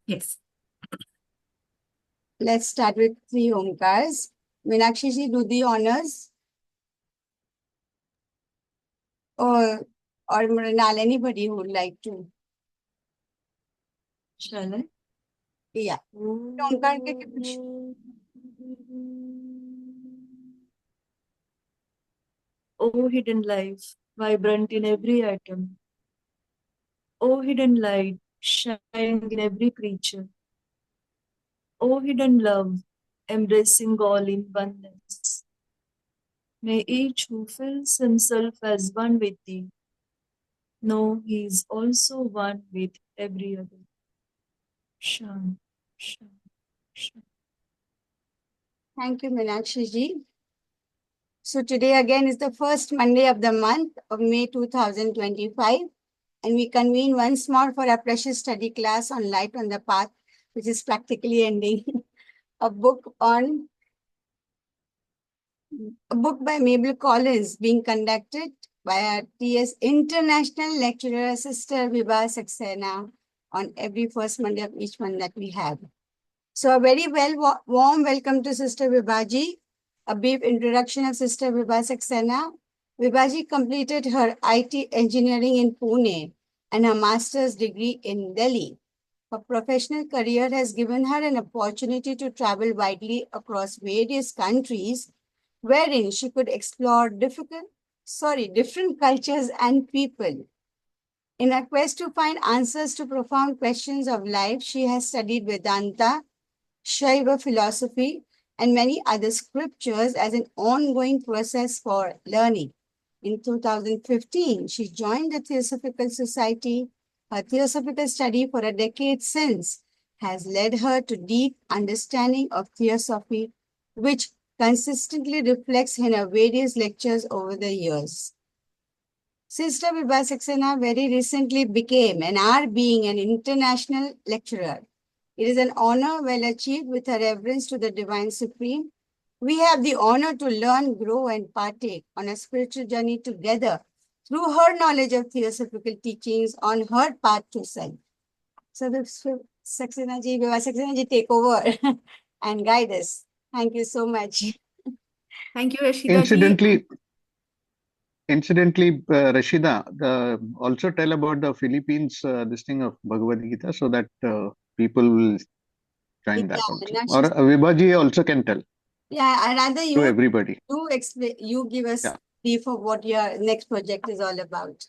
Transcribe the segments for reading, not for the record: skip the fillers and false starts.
Yes. Let's start with three Omkars. Meenakshi ji, do the honors. Or Mrinal, anybody who would like to. Shall I? Yeah. Omkar ke kuch. O hidden life, vibrant in every atom. O hidden light, shining in every creature. O hidden love, embracing all in oneness. May each who feels himself as one with thee know he is also one with every other. Shan, shan, shan. Thank you, Meenakshi ji. So today again is the first Monday of the month of May 2025. And we convene once more for our precious study class on Light on the Path, which is practically ending. A book by Mabel Collins being conducted by our TS International Lecturer, Sister Vibha Saxena, on every first Monday of each month that we have. So a very warm welcome to Sister Vibhaji. A brief introduction of Sister Vibha Saxena. Vibhaji completed her IT engineering in Pune and her master's degree in Delhi. Her professional career has given her an opportunity to travel widely across various countries, wherein she could explore different cultures and people. In her quest to find answers to profound questions of life, she has studied Vedanta, Shaiva philosophy, and many other scriptures as an ongoing process for learning. In 2015, she joined the Theosophical Society. Her theosophical study for a decade since has led her to deep understanding of theosophy, which consistently reflects in her various lectures over the years. Sister Vibha Saxena very recently became and are being an international lecturer. It is an honor well achieved with her reverence to the Divine Supreme. We have the honor to learn, grow, and partake on a spiritual journey together through her knowledge of theosophical teachings on her path to self. So, Saxena ji, Vibha Saxena ji, take over and guide us. Thank you so much. Thank you, Rashida ji. Incidentally, Rashida, also tell about the Philippines, this thing of Bhagavad Gita, so that people will join that also. Or Vibhaji also can tell. Yeah, I rather To you everybody. explain. You give us Yeah. brief of what your next project is all about.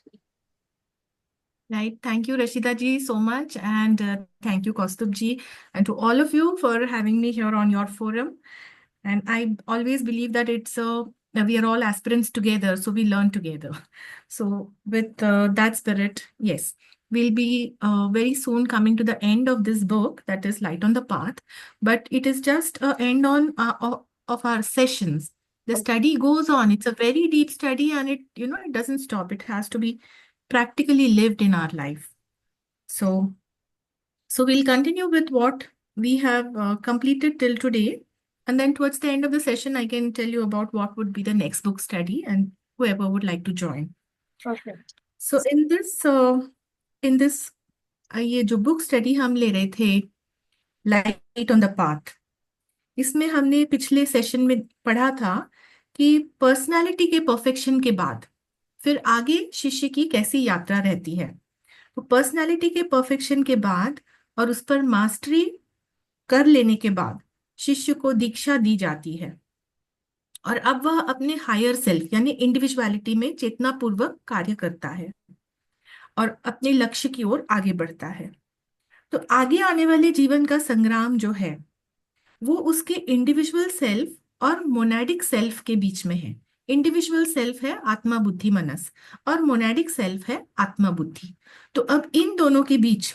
Right. Thank you, Rashida ji, so much. And thank you, Kaustubh ji, and to all of you for having me here on your forum. And I always believe that we are all aspirants together, so we learn together. So with that spirit, yes, we'll be very soon coming to the end of this book, that is Light on the Path. But it is just an end of our sessions. The study goes on. It's a very deep study, and it doesn't stop. It has to be practically lived in our life. So we'll continue with what we have completed till today. And then towards the end of the session, I can tell you about what would be the next book study and whoever would like to join. Perfect. So in this ये जो book study हम ले रहे थे light on the path, इसमें हमने पिछले session में पढ़ा था कि पर्सनालिटी के परफेक्शन के बाद फिर आगे शिष्य की कैसी यात्रा रहती है। तो पर्सनालिटी के परफेक्शन के बाद और उस पर मास्टरी कर लेने के बाद शिष्य को दीक्षा दी जाती है और अब वह अपने हायर सेल्फ यानी इंडिविजुअलिटी में चेतनापूर्वक कार्य करता है और अपने लक्ष्य की ओर आगे बढ़ता है। तो आगे आने वाले जीवन का संग्राम जो है वो उसके इंडिविजुअल सेल्फ और मोनाडिक सेल्फ के बीच में है। इंडिविजुअल सेल्फ है आत्मा बुद्धि मनस और मोनाडिक सेल्फ है आत्मा बुद्धि। तो अब इन दोनों के बीच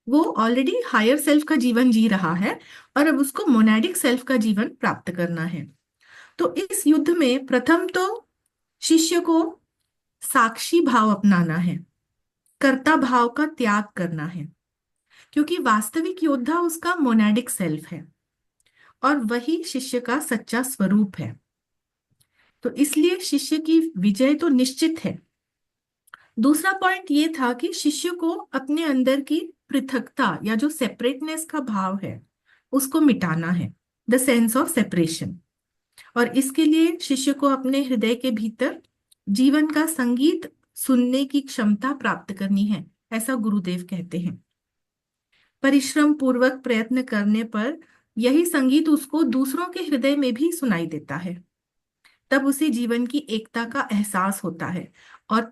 वो ऑलरेडी हायर सेल्फ का जीवन जी रहा है और अब उसको मोनाडिक सेल्फ का जीवन प्राप्त करना है। तो इस युद्ध में प्रथम तो शिष्य को साक्षी भाव अपनाना है, कर्ता भाव का त्याग करना है, क्योंकि वास्तविक योद्धा उसका मोनाडिक सेल्फ है और वही शिष्य का सच्चा स्वरूप है। तो इसलिए शिष्य की विजय तो निश्चित है। दूसरा पॉइंट ये था कि शिष्य को अपने अंदर की पृथकता या जो सेपरेटनेस का भाव है उसको मिटाना है, द सेंस ऑफ सेपरेशन। और इसके लिए शिष्य को अपने हृदय के भीतर जीवन का संगीत सुनने की क्षमता प्राप्त करनी है, ऐसा गुरुदेव कहते हैं। परिश्रम पूर्वक प्रयत्न करने पर यही संगीत उसको दूसरों के हृदय में भी सुनाई देता है। तब उसे जीवन की एकता का एहसास होता है, और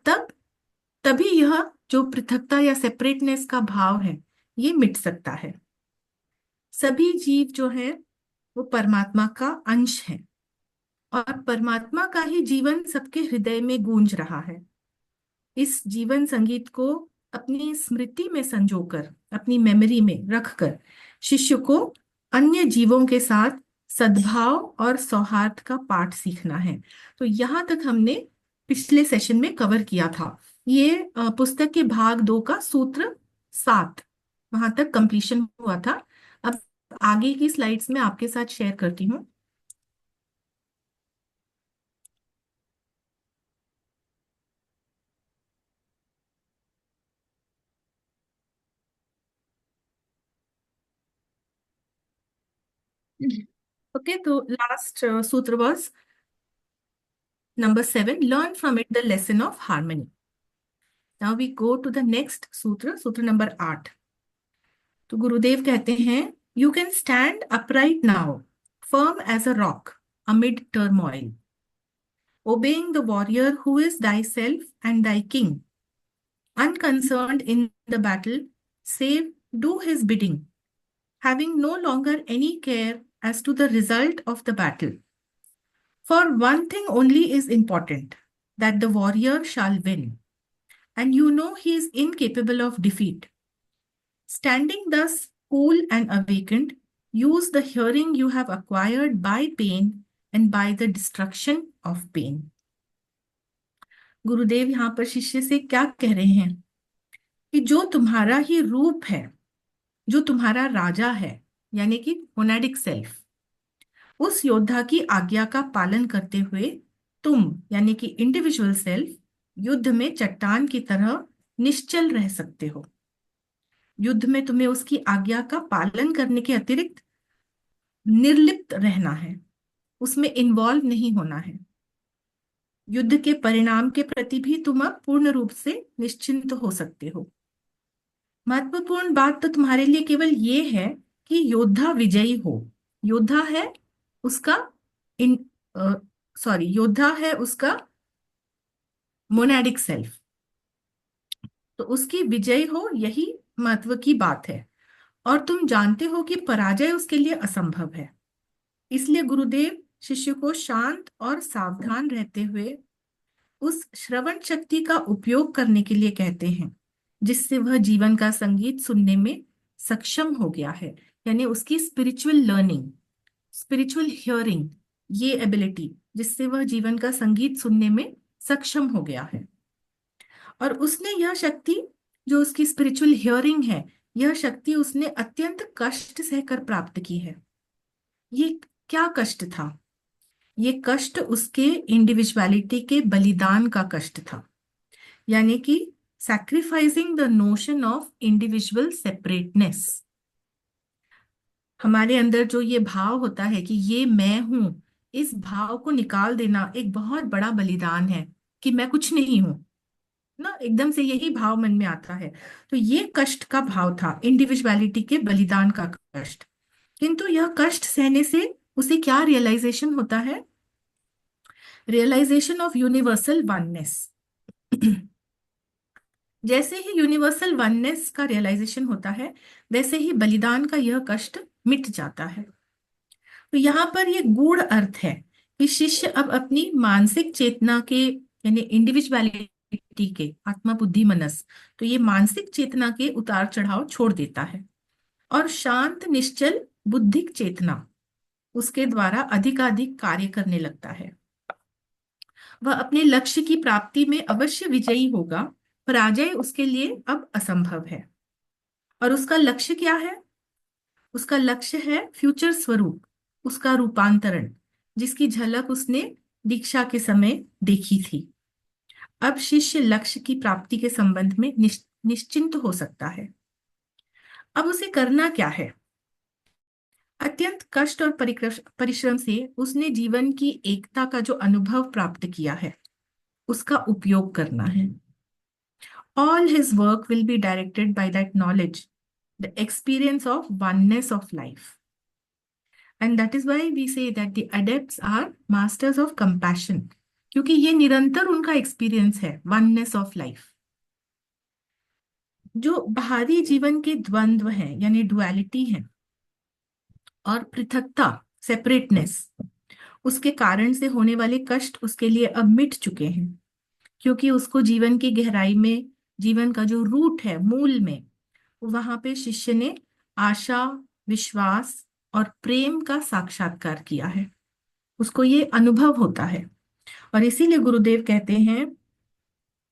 तभी यह जो पृथकता या सेपरेटनेस का भाव है ये मिट सकता है। सभी जीव जो है वो परमात्मा का अंश है, और परमात्मा का ही जीवन सबके हृदय में गूंज रहा है। इस जीवन संगीत को अपनी स्मृति में संजोकर, अपनी मेमोरी में रखकर शिष्य को अन्य जीवों के साथ सद्भाव और सौहार्द का पाठ सीखना है। तो यहाँ तक हमने पिछले सेशन में कवर किया था। ये पुस्तक के भाग 2 का सूत्र 7 वहां तक कंप्लीशन हुआ था। अब आगे की स्लाइड्स में आपके साथ शेयर करती हूँ। ओके, तो लास्ट सूत्र was number 7, learn from it the lesson of harmony. Now we go to the next सूत्र, सूत्र नंबर 8। तो गुरुदेव कहते हैं, you can stand upright now, firm as a rock amid turmoil, obeying the warrior who is thyself and thy king, unconcerned in the battle, save do his bidding, having no longer any care as to the result of the battle. For one thing only is important, that the warrior shall win, and you know he is incapable of defeat. Standing thus cool and awakened, use the hearing you have acquired by pain and by the destruction of pain. गुरुदेव यहाँ पर शिष्य से क्या कह रहे हैं कि जो तुम्हारा ही रूप है, जो तुम्हारा राजा है, यानी कि मोनाडिक सेल्फ, उस योद्धा की आज्ञा का पालन करते हुए तुम यानी कि इंडिविजुअल सेल्फ युद्ध में चट्टान की तरह निश्चल रह सकते हो। युद्ध में तुम्हें उसकी आज्ञा का पालन करने के अतिरिक्त निर्लिप्त रहना है, उसमें इन्वॉल्व नहीं होना है। युद्ध के परिणाम के प्रति भी तुम अब पूर्ण रूप से निश्चिंत हो सकते हो। महत्वपूर्ण बात तो तुम्हारे लिए केवल ये है कि योद्धा विजयी हो। योद्धा है उसका योद्धा है उसका मोनाडिक सेल्फ, तो उसकी विजय हो, यही महत्व की बात है। और तुम जानते हो कि पराजय उसके लिए असंभव है। इसलिए गुरुदेव शिष्य को शांत और सावधान रहते हुए उस श्रवण शक्ति का उपयोग करने के लिए कहते हैं जिससे वह जीवन का संगीत सुनने में सक्षम हो गया है, यानी उसकी स्पिरिचुअल लर्निंग, स्पिरिचुअल हियरिंग, ये एबिलिटी जिससे वह जीवन का संगीत सुनने में सक्षम हो गया है। और उसने यह शक्ति, जो उसकी स्पिरिचुअल हियरिंग है, यह शक्ति उसने अत्यंत कष्ट सहकर प्राप्त की है। ये क्या कष्ट था? ये कष्ट उसके इंडिविजुअलिटी के बलिदान का कष्ट था, यानी कि sacrificing the notion of individual separateness. हमारे अंदर जो ये भाव होता है कि ये मैं हूं, इस भाव को निकाल देना एक बहुत बड़ा बलिदान है कि मैं कुछ नहीं हूं ना, एकदम से यही भाव मन में आता है। तो ये कष्ट का भाव था, इंडिविजुअलिटी के बलिदान का कष्ट। किंतु यह कष्ट सहने से उसे क्या रियलाइजेशन होता है? Realization of universal oneness. जैसे ही यूनिवर्सल वननेस का रियलाइजेशन होता है, वैसे ही बलिदान का यह कष्ट मिट जाता है। तो यहाँ पर यह गूढ़ अर्थ है कि शिष्य अब अपनी मानसिक चेतना के, यानी इंडिविजुअलिटी के, आत्मा बुद्धि मनस, तो ये मानसिक चेतना के उतार चढ़ाव छोड़ देता है और शांत निश्चल बुद्धिक चेतना उसके द्वारा अधिकाधिक कार्य करने लगता है। वह अपने लक्ष्य की प्राप्ति में अवश्य विजयी होगा, पराजय उसके लिए अब असंभव है। और उसका लक्ष्य क्या है? उसका लक्ष्य है फ्यूचर स्वरूप, उसका रूपांतरण, जिसकी झलक उसने दीक्षा के समय देखी थी। अब शिष्य लक्ष्य की प्राप्ति के संबंध में निश्चिंत हो सकता है। अब उसे करना क्या है? अत्यंत कष्ट और परिश्रम से उसने जीवन की एकता का जो अनुभव प्राप्त किया है, उसका उपयोग करना है. All his work will be directed by that knowledge, the experience of oneness of life. And that is why we say that the adepts are masters of compassion, क्योंकि ये निरंतर उनका एक्सपीरियंस है, oneness of life. जो बाहरी जीवन के द्वंद्व हैं, यानी डुअलिटी है, और पृथकता, सेपरेटनेस, उसके कारण से होने वाले कष्ट उसके लिए अब मिट चुके हैं, क्योंकि उसको जीवन की गहराई में, जीवन का जो रूट है, मूल में, वहां पे शिष्य ने आशा, विश्वास और प्रेम का साक्षात्कार किया है. उसको ये अनुभव होता है. और इसीलिए गुरुदेव कहते हैं,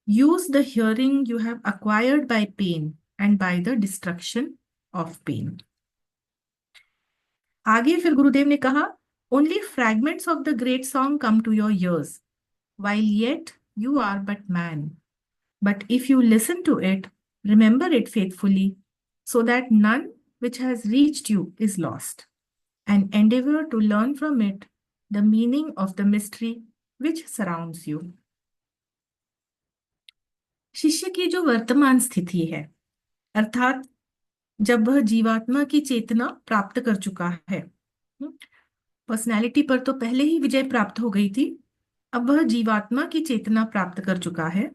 use the hearing you have acquired by pain and by the destruction of pain. आगे फिर गुरुदेव ने कहा, only fragments of the great song come to your ears while yet you are but man. But if you listen to it, remember it faithfully, so that none which has reached you is lost, and endeavor to learn from it the meaning of the mystery which surrounds you. शिष्य की जो वर्तमान स्थिति है, अर्थात जब वह जीवात्मा की चेतना प्राप्त कर चुका है, पर्सनैलिटी पर तो पहले ही विजय प्राप्त हो गई थी, अब वह जीवात्मा की चेतना प्राप्त कर चुका है,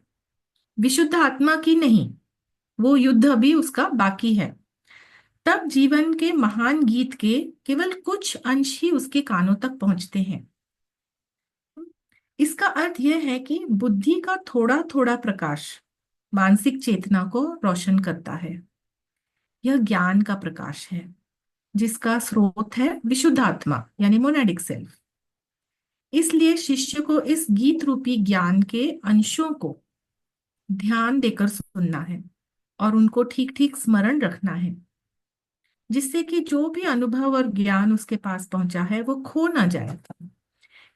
विशुद्ध आत्मा की नहीं, वो युद्ध अभी उसका बाकी है. तब जीवन के महान गीत के केवल कुछ अंश ही उसके कानों तक पहुंचते हैं. इसका अर्थ यह है कि बुद्धि का थोड़ा थोड़ा प्रकाश मानसिक चेतना को रोशन करता है. यह ज्ञान का प्रकाश है, जिसका स्रोत है विशुद्ध आत्मा, यानी मोनाडिक सेल्फ. इसलिए शिष्य को इस गीत रूपी ज्ञान के अंशों को ध्यान देकर सुनना है और उनको ठीक ठीक स्मरण रखना है, जिससे कि जो भी अनुभव और ज्ञान उसके पास पहुंचा है वो खो ना जाए.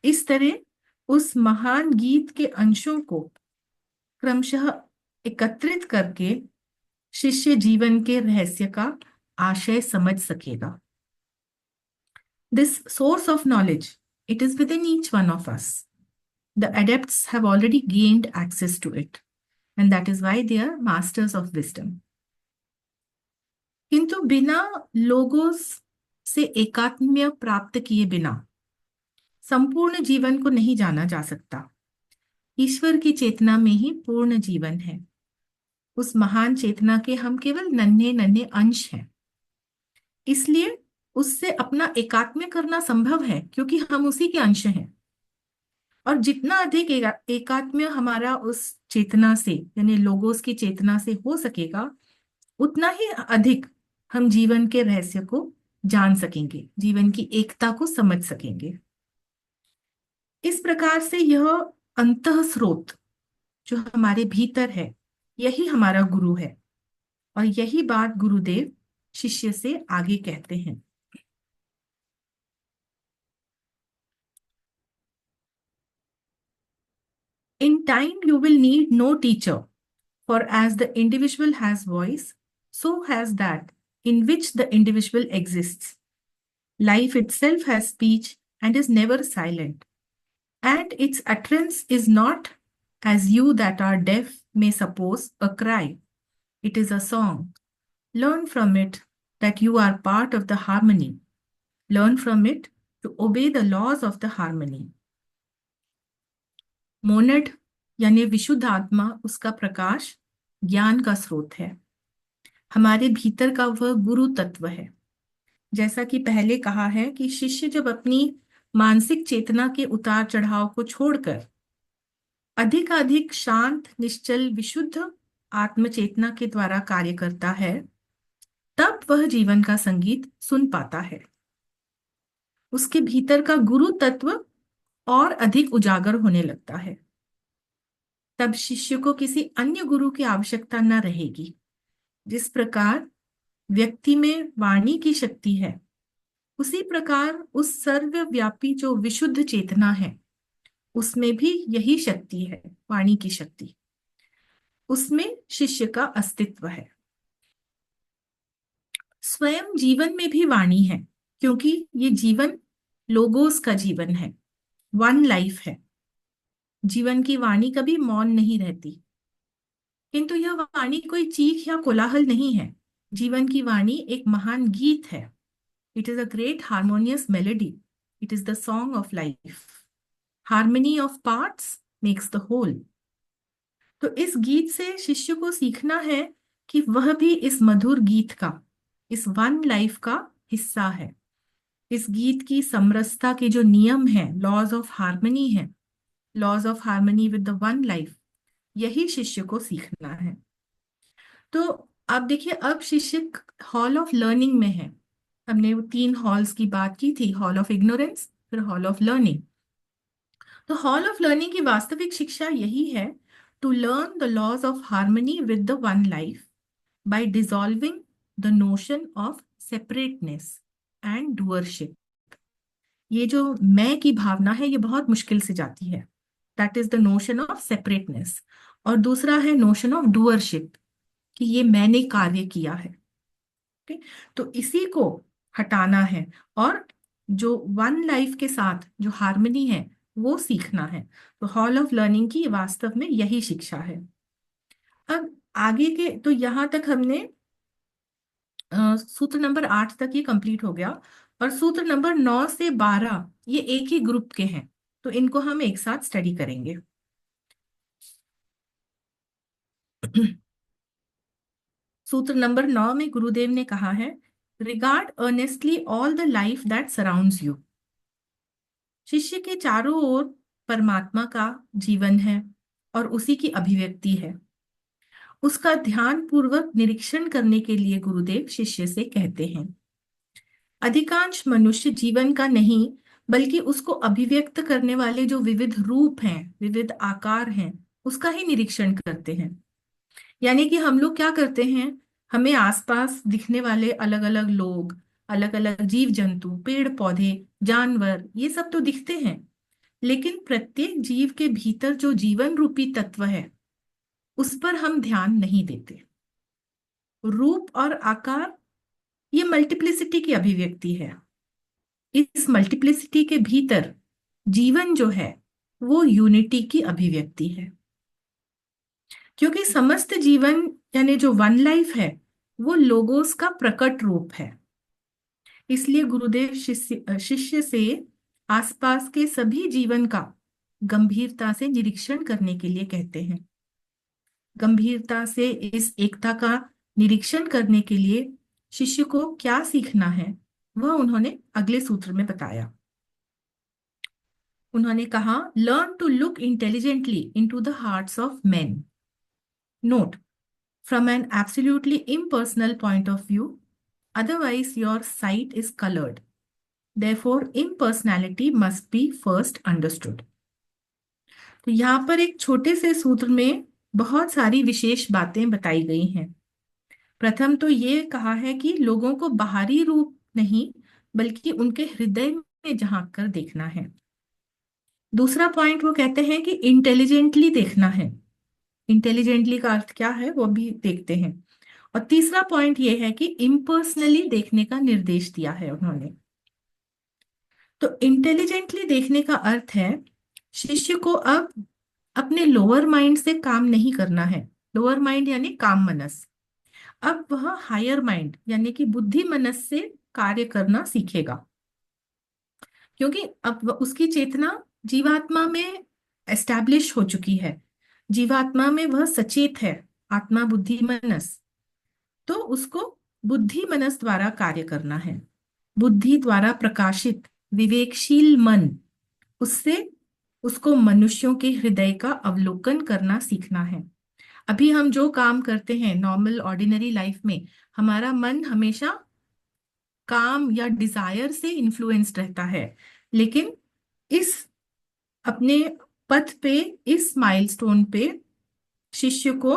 इस तरह उस महान गीत के अंशों को क्रमशः एकत्रित करके शिष्य जीवन के रहस्य का आशय समझ सकेगा. This source of knowledge, it is within each one of us. The adepts have already gained access to it, and that is why they are masters of wisdom. किंतु बिना लोगोस से एकात्म्य प्राप्त किए बिना संपूर्ण जीवन को नहीं जाना जा सकता. ईश्वर की चेतना में ही पूर्ण जीवन है. उस महान चेतना के हम केवल नन्हे नन्हे अंश हैं. इसलिए उससे अपना एकात्म्य करना संभव है, क्योंकि हम उसी के अंश हैं. और जितना अधिक एकात्म्य हमारा उस चेतना से, यानी लोगोस की चेतना से हो सकेगा, उतना ही अधिक हम जीवन के रहस्य को जान सकेंगे, जीवन की एकता को समझ सकेंगे. इस प्रकार से यह अंतः स्रोत जो हमारे भीतर है, यही हमारा गुरु है. और यही बात गुरुदेव शिष्य से आगे कहते हैं. In time you will need no teacher, for as the individual has voice, so has that in which the individual exists. Life itself has speech and is never silent, and its utterance is not, as you that are deaf may suppose, a cry. It is a song. Learn from it that you are part of the harmony. Learn from it to obey the laws of the harmony. मोनड यानी विशुद्ध आत्मा, उसका प्रकाश ज्ञान का स्रोत है, हमारे भीतर का वह गुरु तत्व है. जैसा कि पहले कहा है कि शिष्य जब अपनी मानसिक चेतना के उतार चढ़ाव को छोड़कर अधिक शांत, निश्चल, विशुद्ध आत्मचेतना के द्वारा कार्य करता है, तब वह जीवन का संगीत सुन पाता है. उसके भीतर का गुरु तत्व और अधिक उजागर होने लगता है. तब शिष्य को किसी अन्य गुरु की आवश्यकता न रहेगी. जिस प्रकार व्यक्ति में वाणी की शक्ति है, उसी प्रकार उस सर्वव्यापी जो विशुद्ध चेतना है, उसमें भी यही शक्ति है, वाणी की शक्ति. उसमें शिष्य का अस्तित्व है. स्वयं जीवन में भी वाणी है, क्योंकि ये जीवन लोगोस का जीवन है, वन लाइफ है। जीवन की वाणी कभी मौन नहीं रहती, किंतु यह वाणी कोई चीख या कोलाहल नहीं है। जीवन की वाणी एक महान गीत है। It is a great harmonious melody. It is the song of life. Harmony of parts makes the whole. तो इस गीत से शिष्य को सीखना है कि वह भी इस मधुर गीत का, इस वन लाइफ का हिस्सा है। इस गीत की समरसता के जो नियम हैं, लॉज ऑफ हार्मनी है, laws of harmony with the one life, यही शिष्य को सीखना है। तो आप देखिए, अब शिष्य हॉल ऑफ लर्निंग में है। हमने वो 3 हॉल्स की बात की थी, हॉल ऑफ इग्नोरेंस, फिर हॉल ऑफ लर्निंग। तो हॉल ऑफ लर्निंग की वास्तविक शिक्षा यही है, to learn the laws of harmony with the one life by dissolving the notion of separateness and doership. ये जो मैं की भावना है, ये बहुत मुश्किल से जाती है। That is the notion of separateness. और दूसरा है नोशन ऑफ डूअरशिप, कि ये मैंने कार्य किया है। ओके, तो इसी को हटाना है और जो वन लाइफ के साथ जो हार्मनी है वो सीखना है। तो हॉल ऑफ लर्निंग की वास्तव में यही शिक्षा है। अब आगे के, तो यहां तक हमने सूत्र नंबर 8 तक ये कंप्लीट हो गया। और सूत्र नंबर 9 से 12 ये एक ही ग्रुप के हैं, तो इनको हम एक साथ स्टडी करेंगे। सूत्र नंबर 9 में गुरुदेव ने कहा है, regard earnestly all the life that surrounds you. शिष्य के चारों ओर परमात्मा का जीवन है और उसी की अभिव्यक्ति है। उसका ध्यान पूर्वक निरीक्षण करने के लिए गुरुदेव शिष्य से कहते हैं। अधिकांश मनुष्य जीवन का नहीं, बल्कि उसको अभिव्यक्त करने वाले जो विविध रूप हैं, विविध आकार हैं, उसका ही निरीक्षण करते हैं। यानी कि हम लोग क्या करते हैं, हमें आसपास दिखने वाले अलग अलग लोग, अलग अलग जीव जंतु, पेड़ पौधे, जानवर, ये सब तो दिखते हैं, लेकिन प्रत्येक जीव के भीतर जो जीवन रूपी तत्व है उस पर हम ध्यान नहीं देते। रूप और आकार ये मल्टीप्लिसिटी की अभिव्यक्ति है। इस मल्टीप्लिसिटी के भीतर जीवन जो है वो यूनिटी की अभिव्यक्ति है, क्योंकि समस्त जीवन यानी जो वन लाइफ है वो लोगोस का प्रकट रूप है। इसलिए गुरुदेव शिष्य से आसपास के सभी जीवन का गंभीरता से निरीक्षण करने के लिए कहते हैं। गंभीरता से इस एकता का निरीक्षण करने के लिए शिष्य को क्या सीखना है वह उन्होंने अगले सूत्र में बताया। उन्होंने कहा, learn to look intelligently into the hearts of men. Not, from an absolutely impersonal point of view, otherwise your sight is colored. Therefore, impersonality must be first understood. तो यहाँ पर एक छोटे से सूत्र में बहुत सारी विशेष बातें बताई गई हैं। प्रथम तो ये कहा है कि लोगों को बाहरी रूप नहीं, बल्कि उनके हृदय में झांक कर देखना है। दूसरा पॉइंट वो कहते हैं कि इंटेलिजेंटली देखना है। इंटेलिजेंटली का अर्थ क्या है वो भी देखते हैं। और तीसरा पॉइंट ये है कि इम्पर्सनली देखने का निर्देश दिया है उन्होंने। तो इंटेलिजेंटली देखने का अर्थ है शिष्य को अब अपने लोअर माइंड से काम नहीं करना है। लोअर माइंड यानी काम मनस। अब वह हायर माइंड यानी कि बुद्धि मनस से कार्य करना सीखेगा, क्योंकि अब उसकी चेतना जीवात्मा में एस्टैब्लिश हो चुकी है। जीवात्मा में वह सचेत है, आत्मा बुद्धि मनस। तो उसको बुद्धि मनस द्वारा कार्य करना है। बुद्धि द्वारा प्रकाशित विवेकशील मन, उससे उसको मनुष्यों के हृदय का अवलोकन करना सीखना है। अभी हम जो काम करते हैं नॉर्मल ऑर्डिनरी लाइफ में, हमारा मन हमेशा काम या डिजायर से इन्फ्लुएंस्ड रहता है, लेकिन इस अपने पथ पे, इस माइलस्टोन पे शिष्य को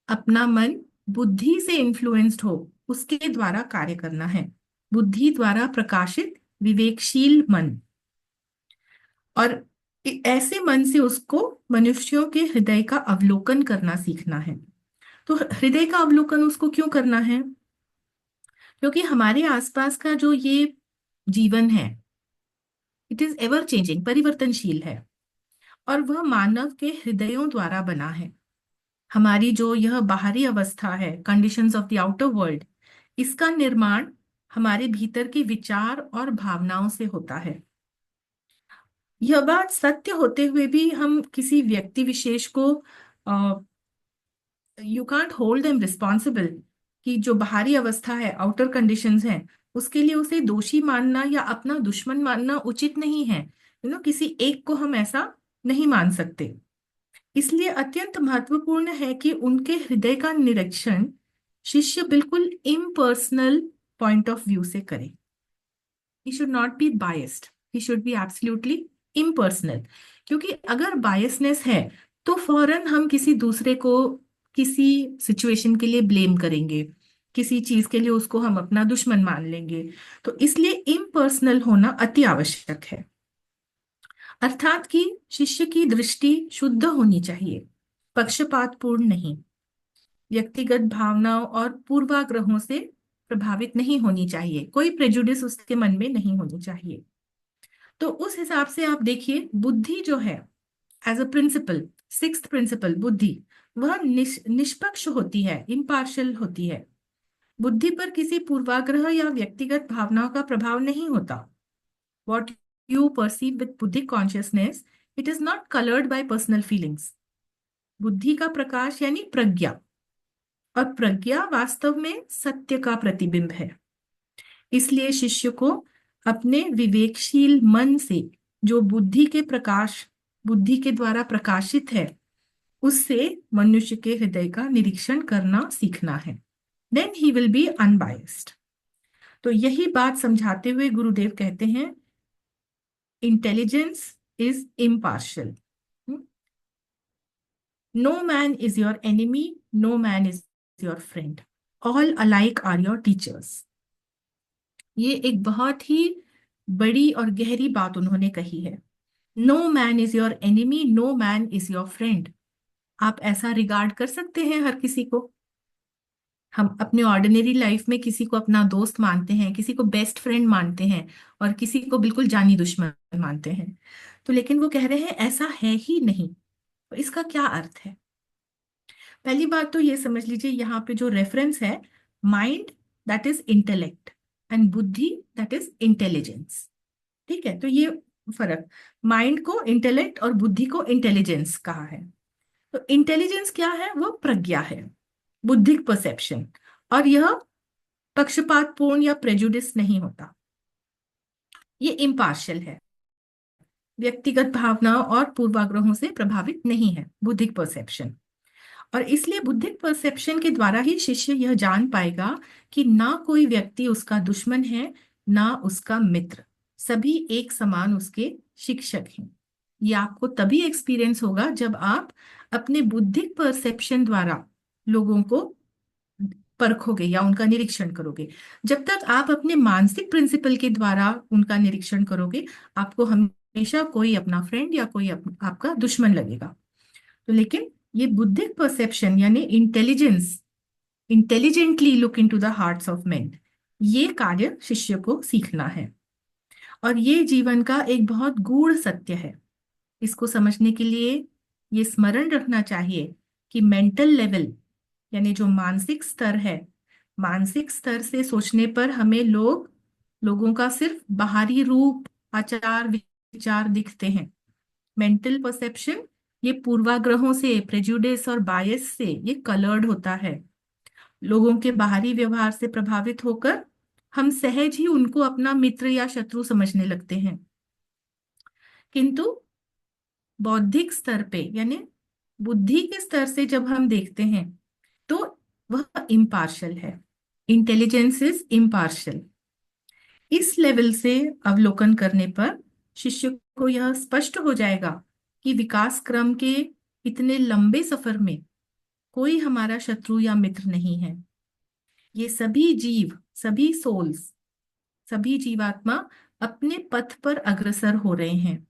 अपना मन बुद्धि से इन्फ्लुएंस्ड हो, उसके द्वारा कार्य करना है। बुद्धि द्वारा प्रकाशित विवेकशील मन, और ऐसे मन से उसको मनुष्यों के हृदय का अवलोकन करना सीखना है। तो हृदय का अवलोकन उसको क्यों करना है? क्योंकि हमारे आसपास का जो ये जीवन है, इट इज एवर चेंजिंग, परिवर्तनशील है, और वह मानव के हृदयों द्वारा बना है। हमारी जो यह बाहरी अवस्था है, conditions of the outer world, इसका निर्माण हमारे भीतर के विचार और भावनाओं से होता है। यह बात सत्य होते हुए भी हम किसी व्यक्ति विशेष को, you can't hold them responsible, कि जो बाहरी अवस्था है, आउटर कंडीशंस हैं, उसके लिए उसे दोषी मानना या अपना दुश्मन मानना उचित नहीं है। किसी एक को हम ऐसा नहीं मान सकते। इसलिए अत्यंत महत्वपूर्ण है कि उनके हृदय का निरीक्षण शिष्य बिल्कुल इम्पर्सनल पॉइंट ऑफ व्यू से करे। He should not be biased, he should be absolutely impersonal. क्योंकि अगर बायसनेस है तो फौरन हम किसी दूसरे को किसी सिचुएशन के लिए ब्लेम करेंगे, किसी चीज के लिए उसको हम अपना दुश्मन मान लेंगे। तो इसलिए इम्पर्सनल होना अति आवश्यक है। अर्थात कि शिष्य की दृष्टि शुद्ध होनी चाहिए, पक्षपातपूर्ण नहीं, व्यक्तिगत भावनाओं और पूर्वाग्रहों से प्रभावित नहीं होनी चाहिए, कोई प्रेजुडिस उसके मन में नहीं होनी चाहिए। तो उस हिसाब से आप देखिए, बुद्धि जो है as a principle, sixth principle, बुद्धि वह निष्पक्ष होती है, इम्पार्शियल होती है। बुद्धि पर किसी पूर्वाग्रह या व्यक्तिगत भावनाओं का प्रभाव नहीं होता। वॉट यू परसीव विद बुद्धिक consciousness, it is not coloured bye personal feelings. बुद्धि का प्रकाश यानी प्रज्ञा, और प्रज्ञा वास्तव में सत्य का प्रतिबिंब है। इसलिए शिष्य को अपने विवेकशील मन से जो बुद्धि के द्वारा प्रकाशित है, उससे मनुष्य के हृदय का निरीक्षण करना सीखना है। देन ही विल बी अनबायस्ड। तो यही बात समझाते हुए गुरुदेव कहते हैं, intelligence is impartial. No man is your enemy, no man is your friend, all alike are your teachers. ये एक बहुत ही बड़ी और गहरी बात उन्होंने कही है। No man is your enemy, no man is your friend. आप ऐसा रिगार्ड कर सकते हैं हर किसी को? हम अपने ऑर्डिनरी लाइफ में किसी को अपना दोस्त मानते हैं, किसी को बेस्ट फ्रेंड मानते हैं, और किसी को बिल्कुल जानी दुश्मन मानते हैं। तो लेकिन वो कह रहे हैं ऐसा है ही नहीं। तो इसका क्या अर्थ है? पहली बात तो ये समझ लीजिए, यहाँ पे जो रेफरेंस है, mind that is intellect and बुद्धि दैट इज इंटेलिजेंस। ठीक है, तो ये फर्क, माइंड को इंटेलेक्ट और बुद्धि को इंटेलिजेंस कहा है। तो इंटेलिजेंस क्या है? वो प्रज्ञा है, बुद्धिक परसेप्शन, और यह पक्षपातपूर्ण या प्रेजुडिस नहीं होता। ये इम्पार्शियल है, व्यक्तिगत भावनाओं और पूर्वाग्रहों से प्रभावित नहीं है, बुद्धिक परसेप्शन। और इसलिए बुद्धिक परसेप्शन के द्वारा ही शिष्य यह जान पाएगा कि ना कोई व्यक्ति उसका दुश्मन है, ना उसका मित्र, सभी एक समान उसके शिक्षक हैं। ये आपको तभी एक्सपीरियंस होगा जब आप अपने बुद्धिक परसेप्शन द्वारा लोगों को परखोगे या उनका निरीक्षण करोगे। जब तक आप अपने मानसिक प्रिंसिपल के द्वारा उनका निरीक्षण करोगे, आपको हमेशा कोई अपना फ्रेंड या कोई आपका दुश्मन लगेगा। तो लेकिन ये बुद्धिक परसेप्शन यानी intelligence, intelligently look into the hearts of main, ये कार्य शिष्य को सीखना है। और ये जीवन का एक बहुत गूढ़ सत्य है। इसको समझने के लिए ये स्मरण रखना चाहिए कि मेंटल लेवल यानी जो मानसिक स्तर है, मानसिक स्तर से सोचने पर हमें लोगों का सिर्फ बाहरी रूप, आचार विचार दिखते हैं। मेंटल परसेप्शन ये पूर्वाग्रहों से, प्रेजुडिस और बायस से ये कलर्ड होता है। लोगों के बाहरी व्यवहार से प्रभावित होकर हम सहज ही उनको अपना मित्र या शत्रु समझने लगते हैं। किंतु बौद्धिक स्तर पे यानी बुद्धि के स्तर से जब हम देखते हैं तो वह इम्पार्शियल है। Intelligence is impartial. इस लेवल से अवलोकन करने पर शिष्य को यह स्पष्ट हो जाएगा कि विकास क्रम के इतने लंबे सफर में कोई हमारा शत्रु या मित्र नहीं है। ये सभी जीव, सभी सोल्स, सभी जीवात्मा अपने पथ पर अग्रसर हो रहे हैं,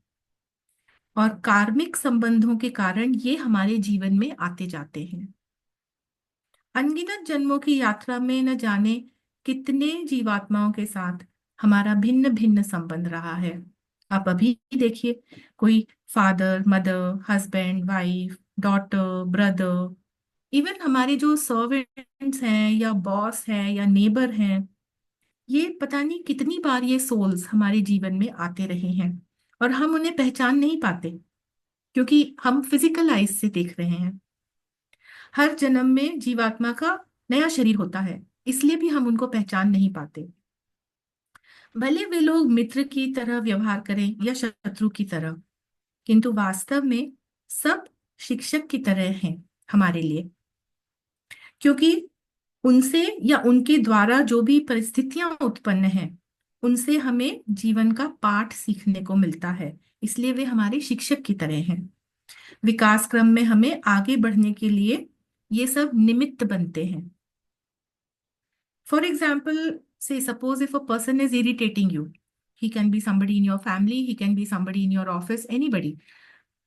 और कार्मिक संबंधों के कारण ये हमारे जीवन में आते जाते हैं। अनगिनत जन्मों की यात्रा में न जाने कितने जीवात्माओं के साथ हमारा भिन्न भिन्न संबंध रहा है। आप अभी देखिए, कोई father mother, husband wife, daughter brother, even हमारे जो सर्वेंट्स हैं या बॉस हैं या नेबर हैं, ये पता नहीं कितनी बार ये सोल्स हमारे जीवन में आते रहे हैं और हम उन्हें पहचान नहीं पाते, क्योंकि हम फिजिकल आइज से देख रहे हैं। हर जन्म में जीवात्मा का नया शरीर होता है, इसलिए भी हम उनको पहचान नहीं पाते। भले वे लोग मित्र की तरह व्यवहार करें या शत्रु की तरह, किंतु वास्तव में सब शिक्षक की तरह हैं हमारे लिए, क्योंकि उनसे या उनके द्वारा जो भी परिस्थितियां उत्पन्न हैं, उनसे हमें जीवन का पाठ सीखने को मिलता है। इसलिए वे हमारे शिक्षक की तरह हैं। विकास क्रम में हमें आगे बढ़ने के लिए ये सब निमित्त बनते हैं। For example, say suppose if a person is irritating you, he can be somebody in your family, he can be somebody in your office, anybody।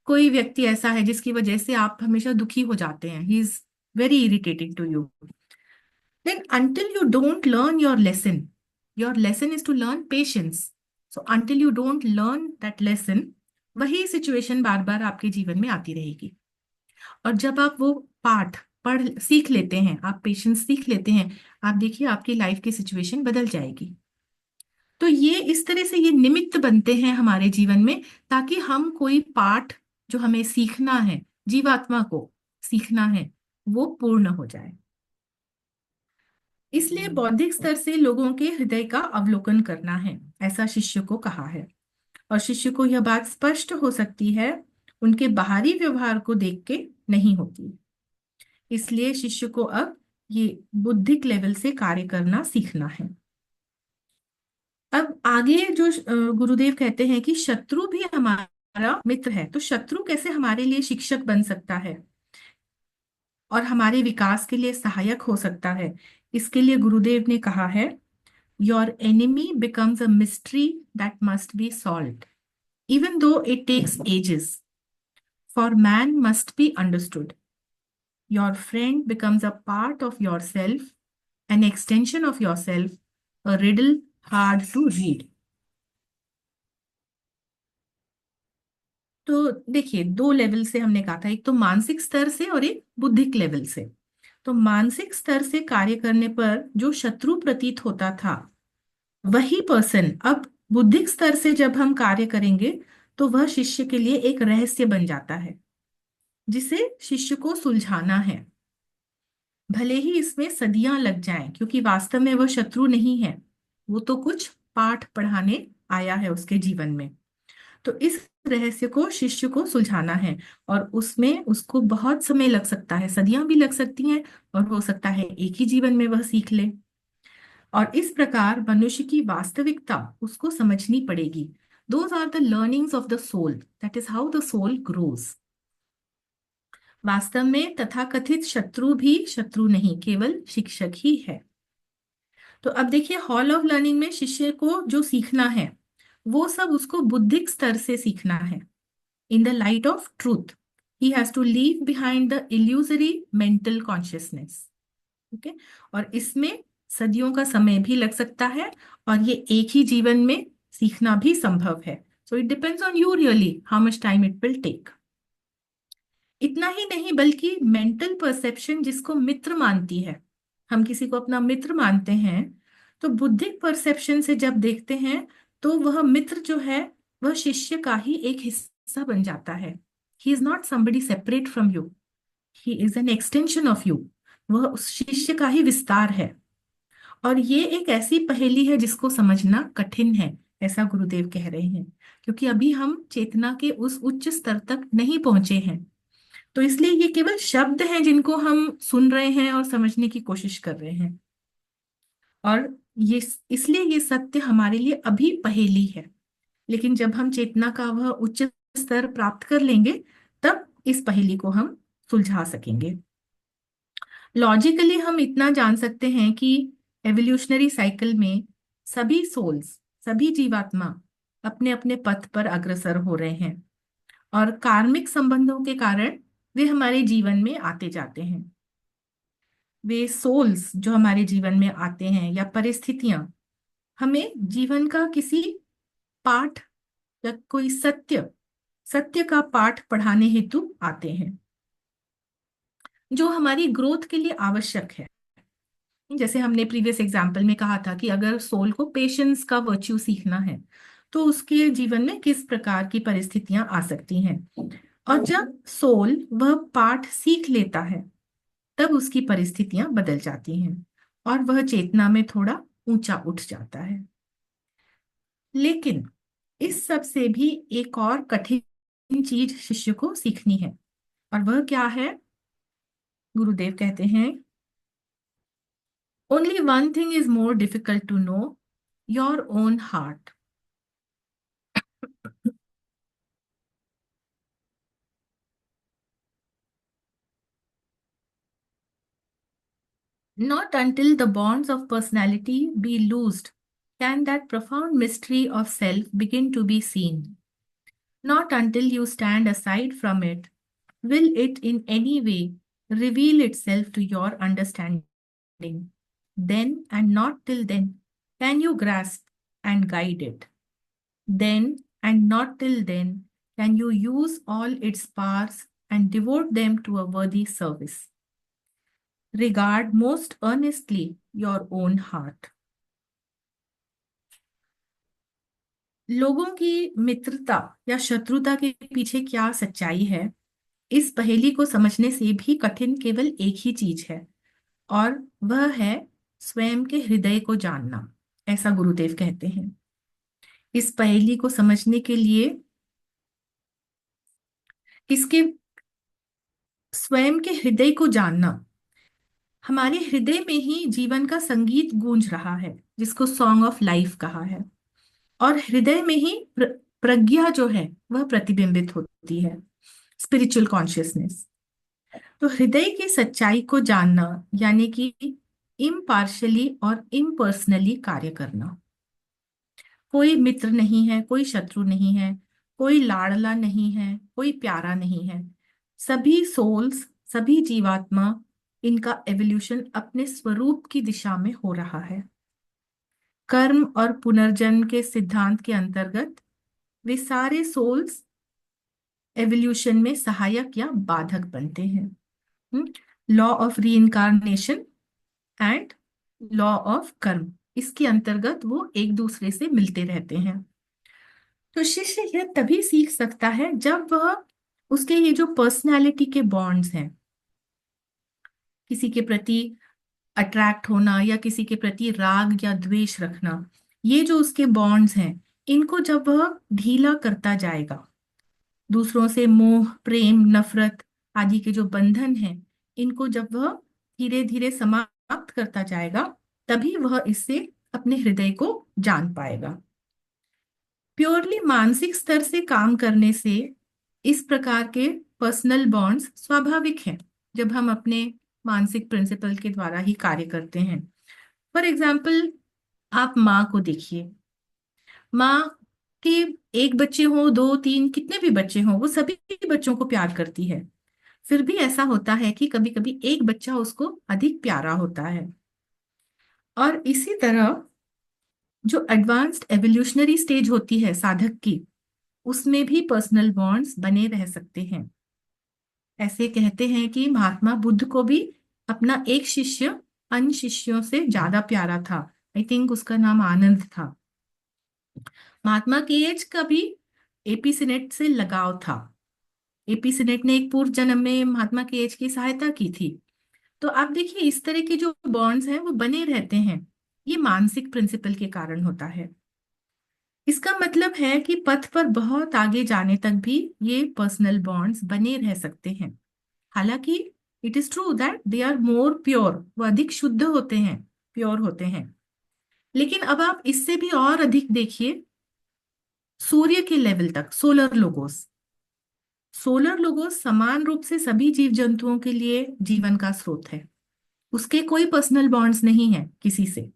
कोई व्यक्ति ऐसा है जिसकी वजह से आप हमेशा दुखी हो जाते हैं, he is very irritating to you, then until you don't learn your lesson is to learn patience, so until you don't learn that lesson, वही सिचुएशन बार बार आपके जीवन में आती रहेगी। और जब आप वो पाठ पढ़ सीख लेते हैं, आप पेशेंस सीख लेते हैं, आप देखिए आपकी लाइफ की सिचुएशन बदल जाएगी। तो ये इस तरह से ये निमित्त बनते हैं हमारे जीवन में, ताकि हम कोई पाठ जो हमें सीखना है, जीवात्मा को सीखना है, वो पूर्ण हो जाए। इसलिए बौद्धिक स्तर से लोगों के हृदय का अवलोकन करना है, ऐसा शिष्य को कहा है। और शिष्य को यह बात स्पष्ट हो सकती है, उनके बाहरी व्यवहार को देख के नहीं होती। इसलिए शिष्य को अब ये बुद्धिक लेवल से कार्य करना सीखना है। अब आगे जो गुरुदेव कहते हैं कि शत्रु भी हमारा मित्र है, तो शत्रु कैसे हमारे लिए शिक्षक बन सकता है और हमारे विकास के लिए सहायक हो सकता है। इसके लिए गुरुदेव ने कहा है, your enemy becomes a mystery that must be solved even though it takes ages, for man must be understood. Your friend becomes a part of your self, an extension of your self, a riddle hard to read. तो देखिए, दो level से हमने कहा था, एक तो मानसिक स्तर से और एक बुद्धिक लेवल से। तो मानसिक स्तर से कार्य करने पर जो शत्रु प्रतीत होता था, वही पर्सन अब बुद्धिक स्तर से जब हम कार्य करेंगे तो वह शिष्य के लिए एक रहस्य बन जाता है, जिसे शिष्य को सुलझाना है। भले ही इसमें सदियां लग जाएं, क्योंकि वास्तव में वह शत्रु नहीं है, वो तो कुछ पाठ पढ़ाने आया है उसके जीवन में। तो इस रहस्य को शिष्य को सुलझाना है, और उसमें उसको बहुत समय लग सकता है, सदियां भी लग सकती हैं, और हो सकता है एक ही जीवन में वह सीख ले। और इस प्रकार मनुष्य की वास्तविकता उसको समझनी पड़ेगी। Those are the learnings of the soul, that is how the soul grows. वास्तव में तथाकथित शत्रु भी शत्रु नहीं, केवल शिक्षक ही है। तो अब देखिए, हॉल ऑफ लर्निंग में शिष्य को जो सीखना है, वो सब उसको बुद्धिक स्तर से सीखना है। In the light of truth he has to leave behind the illusory mental consciousness. Okay, और इसमें सदियों का समय भी लग सकता है, और ये एक ही जीवन में सीखना भी संभव है। So it depends on you really how much time it will take. इतना ही नहीं, बल्कि मेंटल परसेप्शन जिसको मित्र मानती है, हम किसी को अपना मित्र मानते हैं, तो बुद्धिक परसेप्शन से जब देखते हैं तो वह मित्र जो है वह शिष्य का ही एक हिस्सा बन जाता है। He is not somebody separate from you, he is an extension of you. वह उस शिष्य का ही विस्तार है। और ये एक ऐसी पहेली है जिसको समझना कठिन है, ऐसा गुरुदेव कह रहे हैं, क्योंकि अभी हम चेतना के उस उच्च स्तर तक नहीं पहुंचे हैं। तो इसलिए ये केवल शब्द हैं जिनको हम सुन रहे हैं और समझने की कोशिश कर रहे हैं, और ये इसलिए ये सत्य हमारे लिए अभी पहेली है। लेकिन जब हम चेतना का वह उच्च स्तर प्राप्त कर लेंगे, तब इस पहेली को हम सुलझा सकेंगे। लॉजिकली हम इतना जान सकते हैं कि एवोल्यूशनरी साइकिल में सभी सोल्स, सभी जीवात्मा अपने अपने पथ पर अग्रसर हो रहे हैं, और कार्मिक संबंधों के कारण वे हमारे जीवन में आते जाते हैं। वे सोल्स जो हमारे जीवन में आते हैं या परिस्थितियां हमें जीवन का किसी पाठ या कोई सत्य सत्य का पाठ पढ़ाने हेतु आते हैं जो हमारी ग्रोथ के लिए आवश्यक है। जैसे हमने प्रीवियस एग्जाम्पल में कहा था कि अगर सोल को पेशेंस का वर्च्यू सीखना है तो उसके जीवन में किस प्रकार की परिस्थितियां आ सकती हैं, और जब सोल वह पाठ सीख लेता है तब उसकी परिस्थितियां बदल जाती हैं और वह चेतना में थोड़ा ऊंचा उठ जाता है। लेकिन इस सब से भी एक और कठिन चीज शिष्य को सीखनी है, और वह क्या है? गुरुदेव कहते हैं, only one thing is more difficult to know, your own heart. Not until the bonds of personality be loosed can that profound mystery of self begin to be seen. Not until you stand aside from it will it in any way reveal itself to your understanding. Then and not till then can you grasp and guide it. Then and not till then can you use all its powers and devote them to a worthy service. Regard most earnestly your own heart. लोगों की मित्रता या शत्रुता के पीछे क्या सच्चाई है, इस पहेली को समझने से भी कठिन केवल एक ही चीज है, और वह है स्वयं के हृदय को जानना। ऐसा गुरुदेव कहते हैं। इस पहेली को समझने के लिए इसके स्वयं के हृदय को जानना, हमारे हृदय में ही जीवन का संगीत गूंज रहा है जिसको सॉन्ग ऑफ लाइफ कहा है, और हृदय में ही प्रज्ञा जो है वह प्रतिबिंबित होती है, स्पिरिचुअल कॉन्शियसनेस। तो हृदय की सच्चाई को जानना यानी कि इम्पार्शली और इम्पर्सनली कार्य करना। कोई मित्र नहीं है, कोई शत्रु नहीं है, कोई लाडला नहीं है, कोई प्यारा नहीं है। सभी सोल्स, सभी जीवात्मा, इनका एवोल्यूशन अपने स्वरूप की दिशा में हो रहा है। कर्म और पुनर्जन्म के सिद्धांत के अंतर्गत वे सारे सोल्स एवोल्यूशन में सहायक या बाधक बनते हैं। Law of reincarnation and law of कर्म, इसके अंतर्गत वो एक दूसरे से मिलते रहते हैं। तो शिष्य यह तभी सीख सकता है जब वह उसके ये जो पर्सनालिटी के बॉन्ड्स हैं, किसी के प्रति अट्रैक्ट होना या किसी के प्रति राग या द्वेष रखना, ये जो उसके बॉन्ड्स हैं, इनको जब वह ढीला करता जाएगा, दूसरों से मोह, प्रेम, नफरत आदि के जो बंधन हैं, इनको जब वह धीरे धीरे समाप्त करता जाएगा, तभी वह इससे अपने हृदय को जान पाएगा। प्योरली मानसिक स्तर से काम करने से इस प्रकार के पर्सनल बॉन्ड्स स्वाभाविक हैं जब हम अपने मानसिक प्रिंसिपल के द्वारा ही कार्य करते हैं। फॉर एग्जाम्पल, आप माँ को देखिए। माँ के एक बच्चे हो, दो, तीन, कितने भी बच्चे हों, वो सभी बच्चों को प्यार करती है। फिर भी ऐसा होता है कि कभी कभी एक बच्चा उसको अधिक प्यारा होता है। और इसी तरह जो एडवांस्ड एवोल्यूशनरी स्टेज होती है साधक की, उसमें भी पर्सनल बॉन्ड्स बने रह सकते हैं। ऐसे कहते हैं कि महात्मा बुद्ध को भी अपना एक शिष्य अन्य शिष्यों से ज्यादा प्यारा था। आई थिंक उसका नाम आनंद था। महात्मा केएच का भी एपी सिनेट से लगाव था। एपी सिनेट ने एक पूर्व जन्म में महात्मा केएच की सहायता की थी। तो आप देखिए, इस तरह के जो बॉन्ड्स हैं वो बने रहते हैं। ये मानसिक प्रिंसिपल के कारण होता है। इसका मतलब है कि पथ पर बहुत आगे जाने तक भी ये पर्सनल बॉन्ड्स बने रह सकते हैं। हालांकि it is true that they are more pure, वो अधिक शुद्ध होते हैं, प्योर होते हैं। लेकिन अब आप इससे भी और अधिक देखिए, सूर्य के लेवल तक, सोलर लोगोस। सोलर लोगोस समान रूप से सभी जीव जंतुओं के लिए जीवन का स्रोत है। उसके कोई पर्सनल बॉन्ड्स नहीं है किसी से।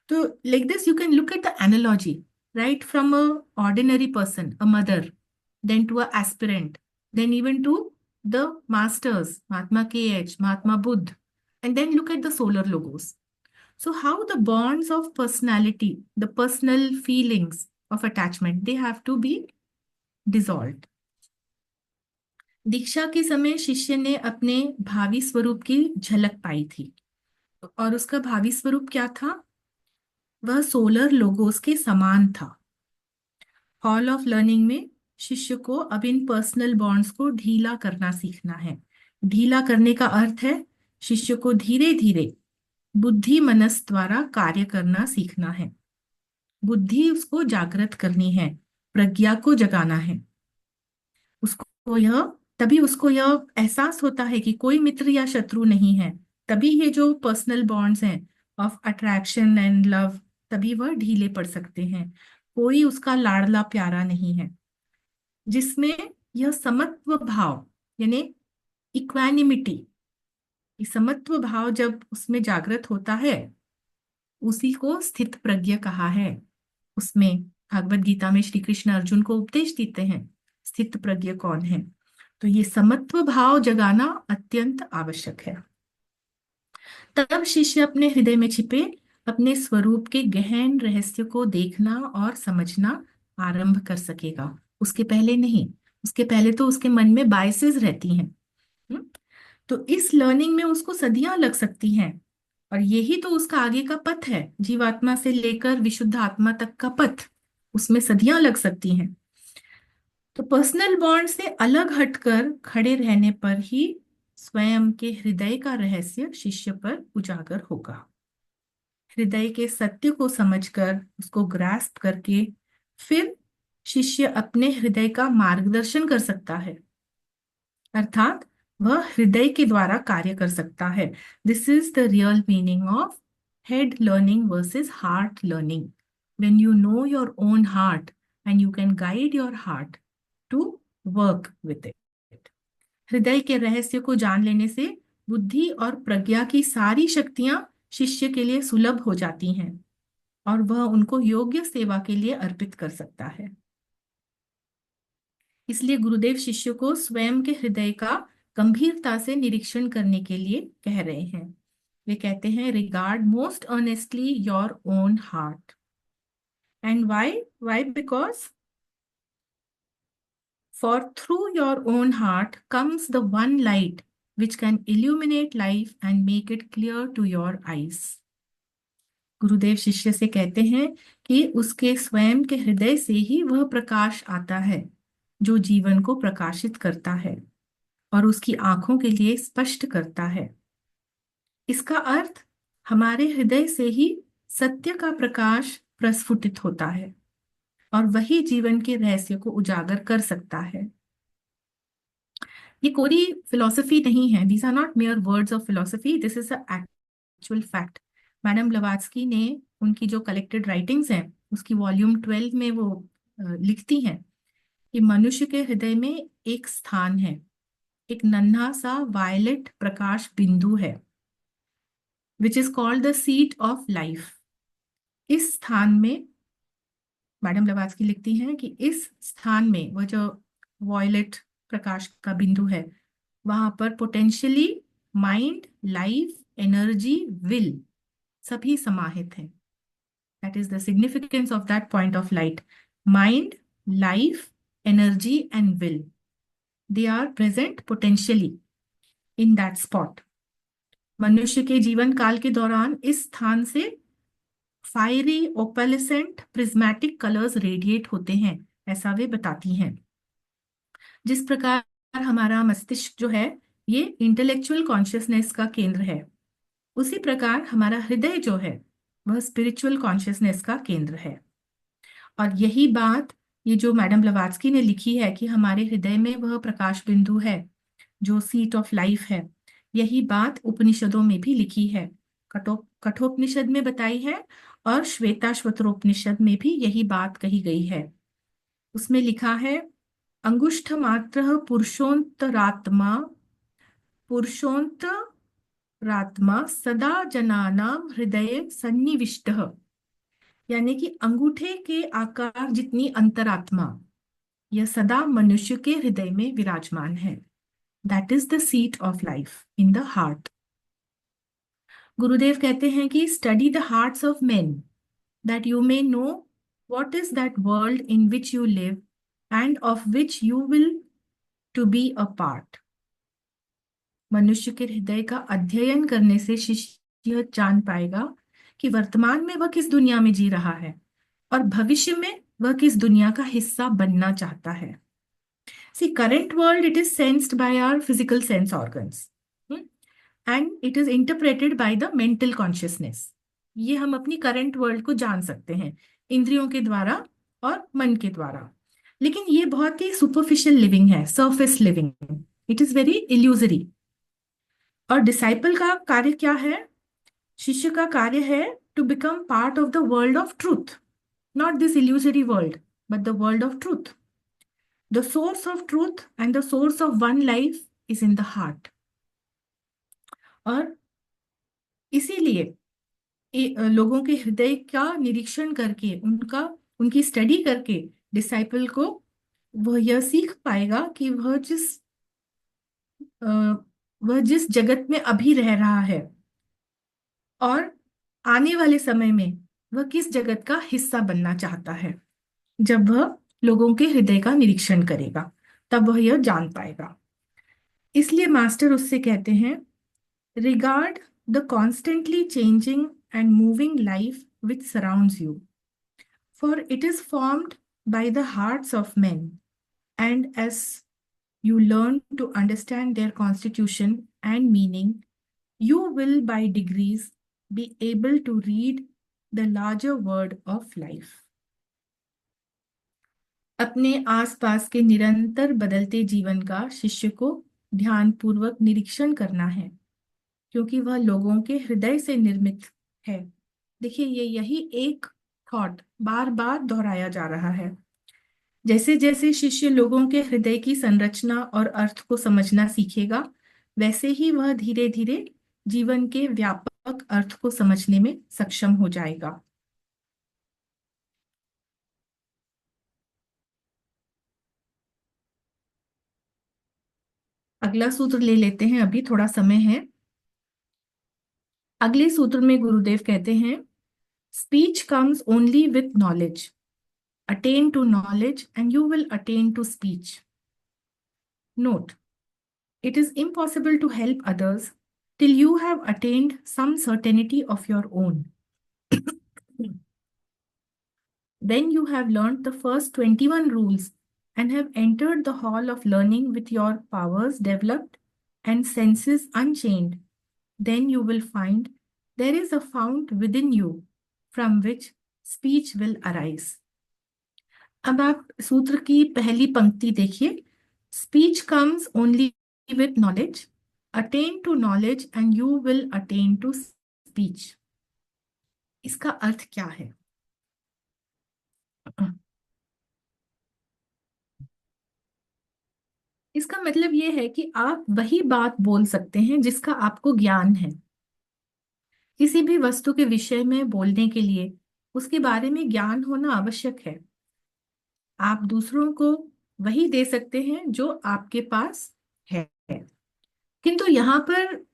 तो like this you can look at the analogy, right, from a ordinary person, a mother, then to a aspirant, then even to the masters, Mahatma KH, Mahatma Buddha, and then look at the solar logos. So how the bonds of personality, the personal feelings of attachment, they have to be dissolved. दीक्षा के समय शिष्य ने अपने भावी स्वरूप की झलक पाई थी, और उसका भावी स्वरूप क्या था? वह सोलर लोगोस के समान था। हॉल ऑफ लर्निंग में शिष्य को अब इन पर्सनल बॉन्ड्स को ढीला करना सीखना है। ढीला करने का अर्थ है शिष्य को धीरे धीरे बुद्धि मनस द्वारा कार्य करना सीखना है। बुद्धि उसको जागृत करनी है, प्रज्ञा को जगाना है। तभी उसको यह एहसास होता है कि कोई मित्र या शत्रु नहीं है। तभी ये जो पर्सनल बॉन्ड्स हैं ऑफ अट्रैक्शन एंड लव, तभी वह ढीले पड़ सकते हैं। कोई उसका लाडला प्यारा नहीं है। जिसमें यह समत्व भाव यानी इक्वानिमिटी, समत्व भाव जब उसमें जागृत होता है, उसी को स्थित प्रज्ञ कहा है। उसमें भागवत गीता में श्री कृष्ण अर्जुन को उपदेश देते हैं स्थित प्रज्ञ कौन है। तो ये समत्व भाव जगाना अत्यंत आवश्यक है। तब शिष्य अपने हृदय में छिपे अपने स्वरूप के गहन रहस्य को देखना और समझना आरंभ कर सकेगा। उसके पहले नहीं, उसके पहले तो उसके मन में बायसेस रहती हैं। तो इस लर्निंग में उसको सदियां लग सकती हैं, और यही तो उसका आगे का पथ है। जीवात्मा से लेकर विशुद्ध आत्मा तक का पथ, उसमें सदियां लग सकती हैं। तो पर्सनल बॉन्ड से अलग हटकर खड़े रहने पर ही स्वयं के हृदय का रहस्य शिष्य पर उजागर होगा। हृदय के सत्य को समझकर उसको ग्रास्प करके फिर शिष्य अपने हृदय का मार्गदर्शन कर सकता है, अर्थात वह हृदय के द्वारा कार्य कर सकता है। This is the real meaning of head learning versus heart learning. When you know your own heart and you can guide your heart to work with it. हृदय के रहस्य को जान लेने से बुद्धि और प्रज्ञा की सारी शक्तियां शिष्य के लिए सुलभ हो जाती हैं, और वह उनको योग्य सेवा के लिए अर्पित कर सकता है। इसलिए गुरुदेव शिष्य को स्वयं के हृदय का गंभीरता से निरीक्षण करने के लिए कह रहे हैं। वे कहते हैं, regard most earnestly your own heart. And why because for through your own heart comes the one light which can illuminate life and make it clear to your eyes. गुरुदेव शिष्य से कहते हैं कि उसके स्वयं के हृदय से ही वह प्रकाश आता है जो जीवन को प्रकाशित करता है और उसकी आंखों के लिए स्पष्ट करता है। इसका अर्थ हमारे हृदय से ही सत्य का प्रकाश प्रस्फुटित होता है और वही जीवन के रहस्य को उजागर कर सकता है। ये कोई फिलॉसफी नहीं है, these are not mere words of philosophy, this is actual fact. Madam Blavatsky ने उनकी जो कलेक्टेड राइटिंग्स हैं उसकी वॉल्यूम 12 में वो लिखती हैं कि मनुष्य के हृदय में एक स्थान है, एक नन्हा सा वायलेट प्रकाश बिंदु है, which is called the seat of life. इस स्थान में मैडम ब्लवात्स्की लिखती हैं कि इस स्थान में वह जो वॉयलेट प्रकाश का बिंदु है, वहां पर potentially mind, life, energy, will सभी समाहित हैं। That is the significance of that point of light. Mind, life, energy and will, they are present potentially in that spot. मनुष्य के जीवन काल के दौरान इस स्थान से fiery opalescent prismatic colours radiate होते हैं, ऐसा वे बताती हैं। जिस प्रकार हमारा मस्तिष्क जो है ये इंटेलेक्चुअल कॉन्शियसनेस का केंद्र है, उसी प्रकार हमारा हृदय जो है वह स्पिरिचुअल कॉन्शियसनेस का केंद्र है। और यही बात ये जो मैडम ब्लवात्स्की ने लिखी है कि हमारे हृदय में वह प्रकाश बिंदु है जो सीट ऑफ लाइफ है, यही बात उपनिषदों में भी लिखी है। कठोपनिषद में बताई है और श्वेताश्वतरोपनिषद में भी यही बात कही गई है। उसमें लिखा है, अंगुष्ठ मात्र पुरुषोत्तरात्मा सदा जनानां हृदय सन्निविष्टः, यानी कि अंगूठे के आकार जितनी अंतरात्मा यह सदा मनुष्य के हृदय में विराजमान है। That is the seat of life in the heart. Gurudev कहते हैं कि study the hearts of men that you may know what is that world in which you live and of which you will to be a part. मनुष्य के हृदय का अध्ययन करने से शिष्य यह जान पाएगा कि वर्तमान में वह किस दुनिया में जी रहा है और भविष्य में वह किस दुनिया का हिस्सा बनना चाहता है. See, current world, it is sensed by our physical sense organs. And it is interpreted by the mental consciousness. ये हम अपनी करंट वर्ल्ड को जान सकते हैं इंद्रियों के द्वारा और मन के द्वारा. लेकिन ये बहुत ही सुपरफिशियल लिविंग है, surface living. It is very illusory. और डिसाइपल का कार्य क्या है? शिष्य का कार्य है to become part of the world of truth. Not this illusory world, but the world of truth. The source of truth and the source of one life is in the heart. और इसीलिए लोगों के हृदय का निरीक्षण करके उनकी study करके डिसाइपल को वह यह सीख पाएगा कि वह जिस जगत में अभी रह रहा है और आने वाले समय में वह किस जगत का हिस्सा बनना चाहता है. जब वह लोगों के हृदय का निरीक्षण करेगा तब वह यह जान पाएगा. इसलिए मास्टर उससे कहते हैं, regard the constantly changing and moving life which surrounds you, for it is formed by the hearts of men, and as you learn to understand their constitution and meaning, you will by degrees be able to read the larger word of life. अपने आसपास के निरंतर बदलते जीवन का शिष्य को ध्यानपूर्वक निरीक्षण करना है, क्योंकि वह लोगों के हृदय से निर्मित है. देखिए, यही एक थॉट बार बार दोहराया जा रहा है. जैसे जैसे शिष्य लोगों के हृदय की संरचना और अर्थ को समझना सीखेगा, वैसे ही वह धीरे धीरे जीवन के व्यापक अर्थ को समझने में सक्षम हो जाएगा. अगला सूत्र ले लेते हैं, अभी थोड़ा समय है. अगले सूत्र में गुरुदेव कहते हैं, speech comes only with knowledge. Attain to knowledge and you will attain to speech. Note, it is impossible to help others till you have attained some certainty of your own. When you have learnt the first 21 rules and have entered the hall of learning with your powers developed and senses unchained, then you will find there is a fount within you from which speech will arise. अब आप सूत्र की पहली पंक्ति देखिए. Speech comes only with knowledge, attend to knowledge and you will attend to speech. इसका अर्थ क्या है? इसका मतलब यह है कि आप वही बात बोल सकते हैं जिसका आपको ज्ञान है. किसी भी वस्तु के विषय में बोलने के लिए उसके बारे में ज्ञान होना आवश्यक है. आप दूसरों को वही दे सकते हैं जो आपके पास है. किंतु यहाँ पर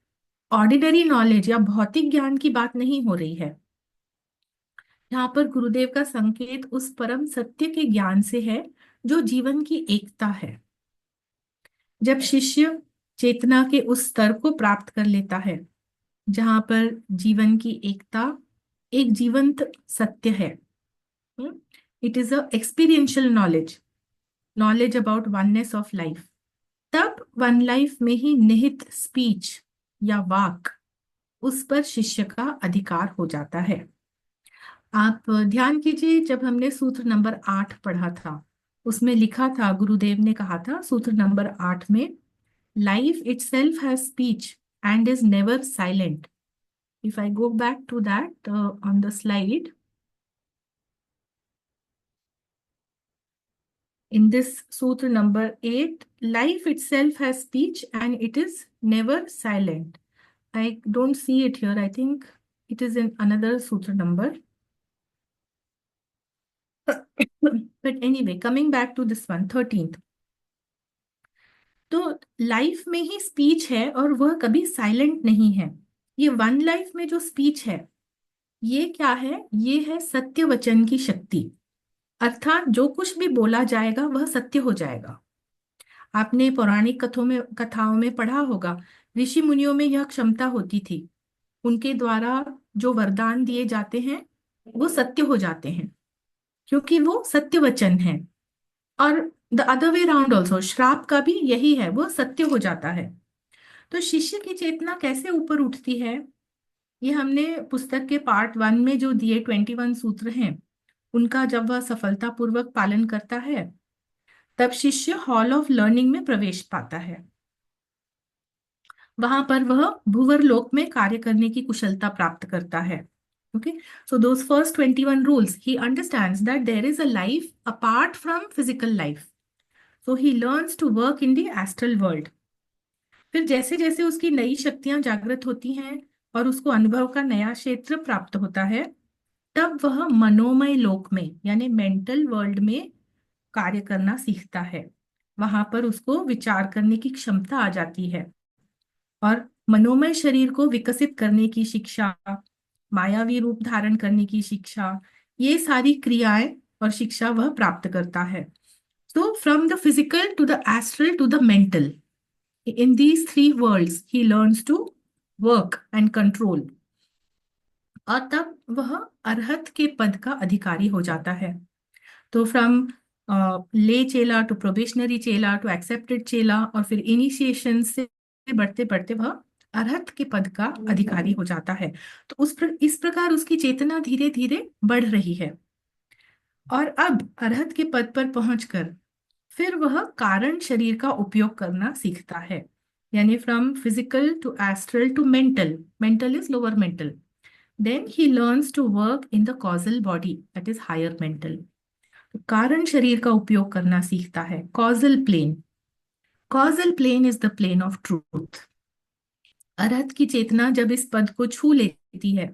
ऑर्डिनरी नॉलेज या भौतिक ज्ञान की बात नहीं हो रही है. यहाँ पर गुरुदेव का संकेत उस परम सत्य के ज्ञान से है जो जीवन की एकता है. जब शिष्य चेतना के उस स्तर को प्राप्त कर लेता है जहाँ पर जीवन की एकता एक जीवंत सत्य है, it is a experiential knowledge about oneness of life, तब वन लाइफ में ही निहित स्पीच या वाक उस पर शिष्य का अधिकार हो जाता है. आप ध्यान कीजिए, जब हमने सूत्र नंबर 8 पढ़ा था उसमें लिखा था, गुरुदेव ने कहा था सूत्र नंबर 8 में, life itself has speech and is never silent. If I go back to that on the slide, in this sutra number 8, life itself has speech and it is never silent. I don't see it here. I think it is in another sutra number. But anyway, coming back to this one, 13th. तो life में ही speech है और वह कभी silent नहीं है. ये one life में जो स्पीच है, ये क्या है? ये है सत्य वचन की शक्ति। अर्थात जो कुछ भी बोला जाएगा वह सत्य हो जाएगा। आपने पौराणिक कथाओं में पढ़ा होगा, ऋषि मुनियों में यह क्षमता होती थी। उनके द्वारा जो वरदान दिए जाते हैं वो सत्य हो जाते हैं, क्योंकि वो सत्य वचन है। और the other way round also, श्राप का भी यही है, वो सत्य हो जाता है। तो शिष्य की चेतना कैसे ऊपर उठती है, ये हमने पुस्तक के पार्ट 1 में जो दिए 21 सूत्र हैं, उनका जब वह सफलतापूर्वक पालन करता है, तब शिष्य हॉल ऑफ लर्निंग में प्रवेश पाता है। वहां पर वह भूवर लोक में कार्य करने की कुशलता प्राप्त करता है। Okay, so those first 21 rules, he understands that there is a life apart from physical life, so he learns to work in the astral world. फिर जैसे जैसे उसकी नई शक्तियां जागृत होती हैं और उसको अनुभव का नया क्षेत्र प्राप्त होता है, तब वह मनोमय लोक में यानी मेंटल वर्ल्ड में कार्य करना सीखता है। वहां पर उसको विचार करने की क्षमता आ जाती है और मनोमय शरीर को विकसित करने की शिक्षा, मायावी रूप धारण करने की शिक्षा, ये सारी क्रियाएं और शिक्षा वह प्राप्त करता है। So from the physical to the astral to the mental, in these three worlds he learns to work and control, और तब वह अरहत के पद का अधिकारी हो जाता है। तो फ्रॉम ले चेला टू प्रोबेशनरी चेला टू एक्सेप्टेड चेला, और फिर इनिशिएशन से बढ़ते बढ़ते वह अरहत के पद का अधिकारी हो जाता है। तो इस प्रकार उसकी चेतना धीरे धीरे बढ़ रही है। और अब अरहत के पद पर पहुंचकर फिर वह कारण शरीर का उपयोग करना सीखता है, यानी from physical to astral to mental, mental is lower mental, then he learns to work in the causal body, that is higher mental. तो कारण शरीर का उपयोग करना सीखता है, causal plane. Causal plane is the plane of truth. अरहत की चेतना जब इस पद को छू लेती है,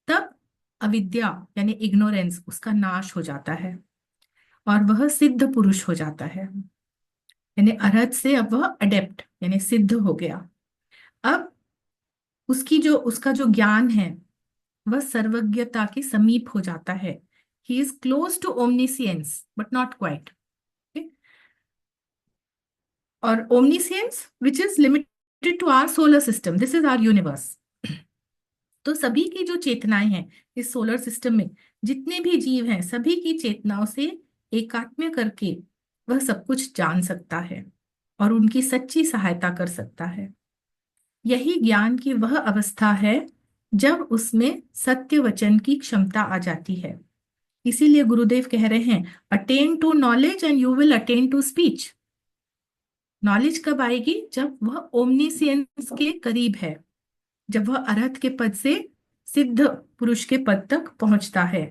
तब अविद्या यानी इग्नोरेंस, उसका नाश हो जाता है और वह सिद्ध पुरुष हो जाता है। यानी अरहत से अब वह अडेप्ट यानी सिद्ध हो गया। अब उसका जो ज्ञान है वह सर्वज्ञता के समीप हो जाता है। He is close to omniscience but not quite. और omniscience which is limited to our solar system, this is our universe. तो सभी की जो चेतनाएं हैं इस सोलर सिस्टम में, जितने भी जीव हैं, सभी की चेतनाओं से एकात्म्य करके वह सब कुछ जान सकता है और उनकी सच्ची सहायता कर सकता है। यही ज्ञान की वह अवस्था है जब उसमें सत्य वचन की क्षमता आ जाती है। इसीलिए गुरुदेव कह रहे हैं, attend to knowledge and you will attend to speech. Knowledge कब आएगी? जब वह ओमनिसियंस के करीब है, जब वह अरहत के पद से सिद्ध पुरुष के पद तक पहुंचता है।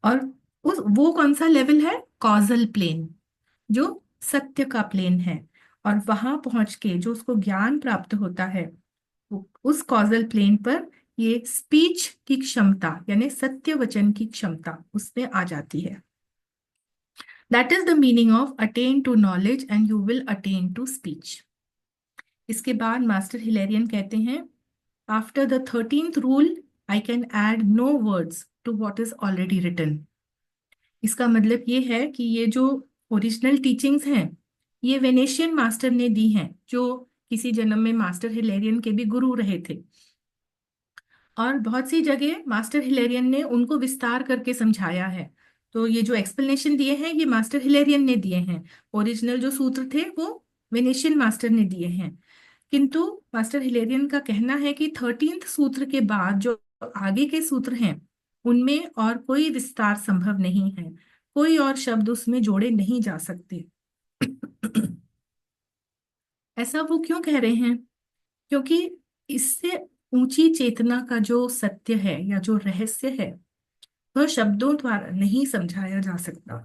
और वो कौन सा लेवल है? कॉजल प्लेन, जो सत्य का प्लेन है। और वहां पहुंच के जो उसको ज्ञान प्राप्त होता है, उस कॉजल प्लेन पर ये स्पीच की क्षमता यानी सत्य वचन की क्षमता उसमें आ जाती है। That is the meaning of attend to knowledge and you will attend to speech. इसके बाद मास्टर हिलेरियन कहते हैं, after the 13th rule I can add no words to what is already written. इसका मतलब ये है कि ये जो ओरिजिनल टीचिंग्स हैं, ये वेनेशियन मास्टर ने दी हैं, जो किसी जन्म में मास्टर हिलेरियन के भी गुरु रहे थे। और बहुत सी जगह मास्टर हिलेरियन ने उनको विस्तार करके समझाया है। तो ये जो एक्सप्लेनेशन दिए हैं ये मास्टर हिलेरियन ने दिए हैं। ओरिजिनल जो सूत्र थे वो वेनेशियन मास्टर ने दिए हैं। किंतु मास्टर हिलेरियन का कहना है कि 13th सूत्र के बाद जो आगे के सूत्र हैं उनमें और कोई विस्तार संभव नहीं है, कोई और शब्द उसमें जोड़े नहीं जा सकते। ऐसा वो क्यों कह रहे हैं? क्योंकि इससे ऊंची चेतना का जो सत्य है या जो रहस्य है वह शब्दों द्वारा नहीं समझाया जा सकता।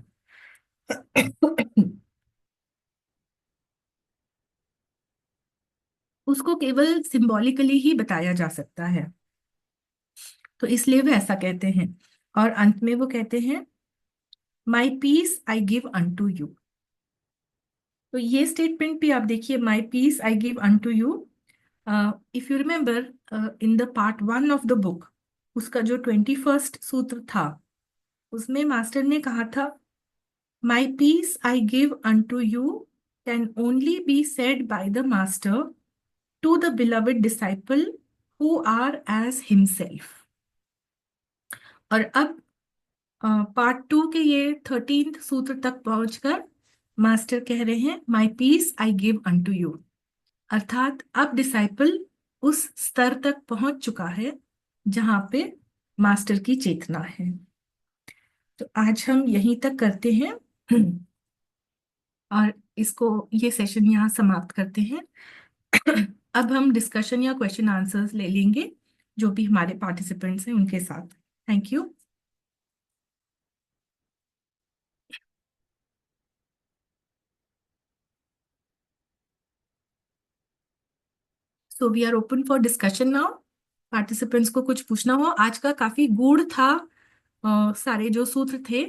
उसको केवल सिंबॉलिकली ही बताया जा सकता है। तो इसलिए वे ऐसा कहते हैं। और अंत में वो कहते हैं, my peace I give unto you. तो ये स्टेटमेंट भी आप देखिए, my peace I give unto you, if you remember in the part 1 of the book, उसका जो 21st सूत्र था, उसमें मास्टर ने कहा था, my peace I give unto you can only be said by the master to the beloved disciple who are as himself. और अब पार्ट 2 के ये 13th सूत्र तक पहुंचकर मास्टर कह रहे हैं, my peace I give unto you. अर्थात अब डिसाइपल उस स्तर तक पहुंच चुका है जहां पे मास्टर की चेतना है। तो आज हम यहीं तक करते हैं और इसको, ये सेशन यहाँ समाप्त करते हैं। अब हम डिस्कशन या क्वेश्चन आंसर्स ले लेंगे जो भी हमारे पार्टिसिपेंट्स हैं उनके साथ। Thank you. So we are open for discussion now. Participants को कुछ पूछना हो, आज का काफी गूढ़ था, सारे जो सूत्र थे,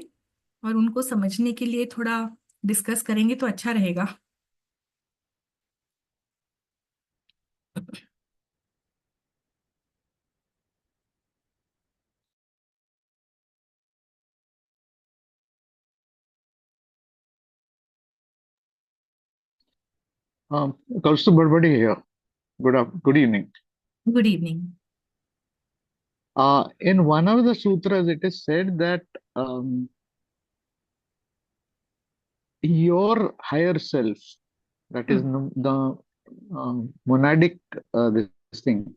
और उनको समझने के लिए थोड़ा डिस्कस करेंगे तो अच्छा रहेगा। Kaustubh Barbadi here. Good evening. Good evening. In one of the sutras, it is said that um, your higher self, that is the monadic this thing,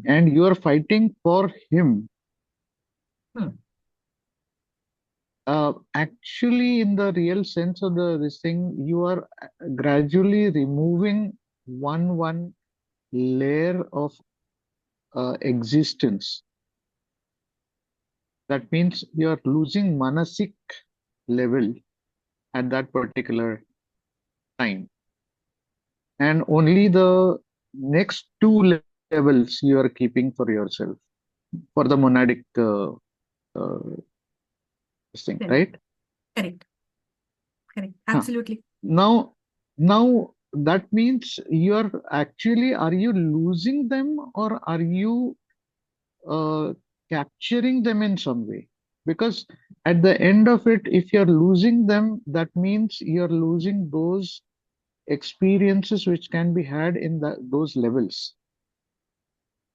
and you are fighting for him. Actually, in the real sense of this thing, you are gradually removing one layer of existence. That means you are losing manasik level at that particular time, and only the next two levels you are keeping for yourself, for the monadic uh, this thing, Correct. right? Correct. Correct. Huh. Absolutely. Now that means you're actually, are you losing them or are you capturing them in some way? Because at the end of it, if you're losing them, that means you're losing those experiences which can be had in those levels,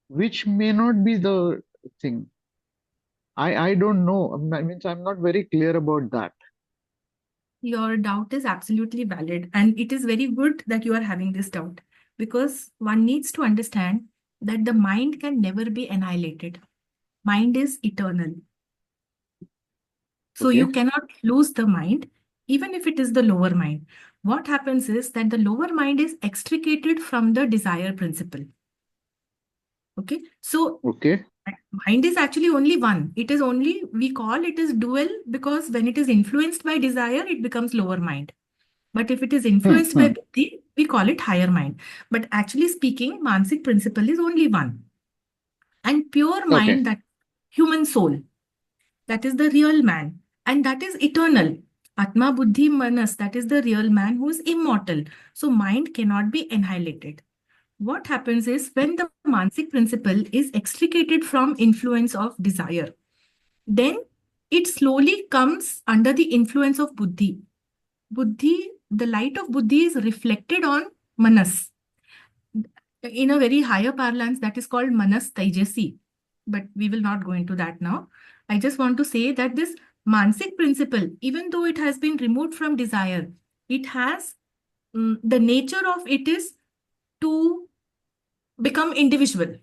which may not be the thing. I don't know. I mean, I'm not very clear about that. Your doubt is absolutely valid, and it is very good that you are having this doubt, because one needs to understand that the mind can never be annihilated. Mind is eternal. So Okay. you cannot lose the mind, even if it is the lower mind. What happens is that the lower mind is extricated from the desire principle. Okay. So Okay. mind is actually only one. It is only, we call it as dual, because when it is influenced by desire, it becomes lower mind. But if it is influenced by buddhi, we call it higher mind. But actually speaking, Mansik principle is only one. And pure mind, that human soul, that is the real man. And that is eternal. Atma, Buddhi, Manas, that is the real man who is immortal. So mind cannot be annihilated. What happens is when the Mansik principle is extricated from influence of desire, then it slowly comes under the influence of Buddhi. Buddhi, the light of Buddhi is reflected on Manas. In a very higher parlance, that is called Manas Taijasi. But we will not go into that now. I just want to say that this Mansik principle, even though it has been removed from desire, it has, the nature of it is to become individual.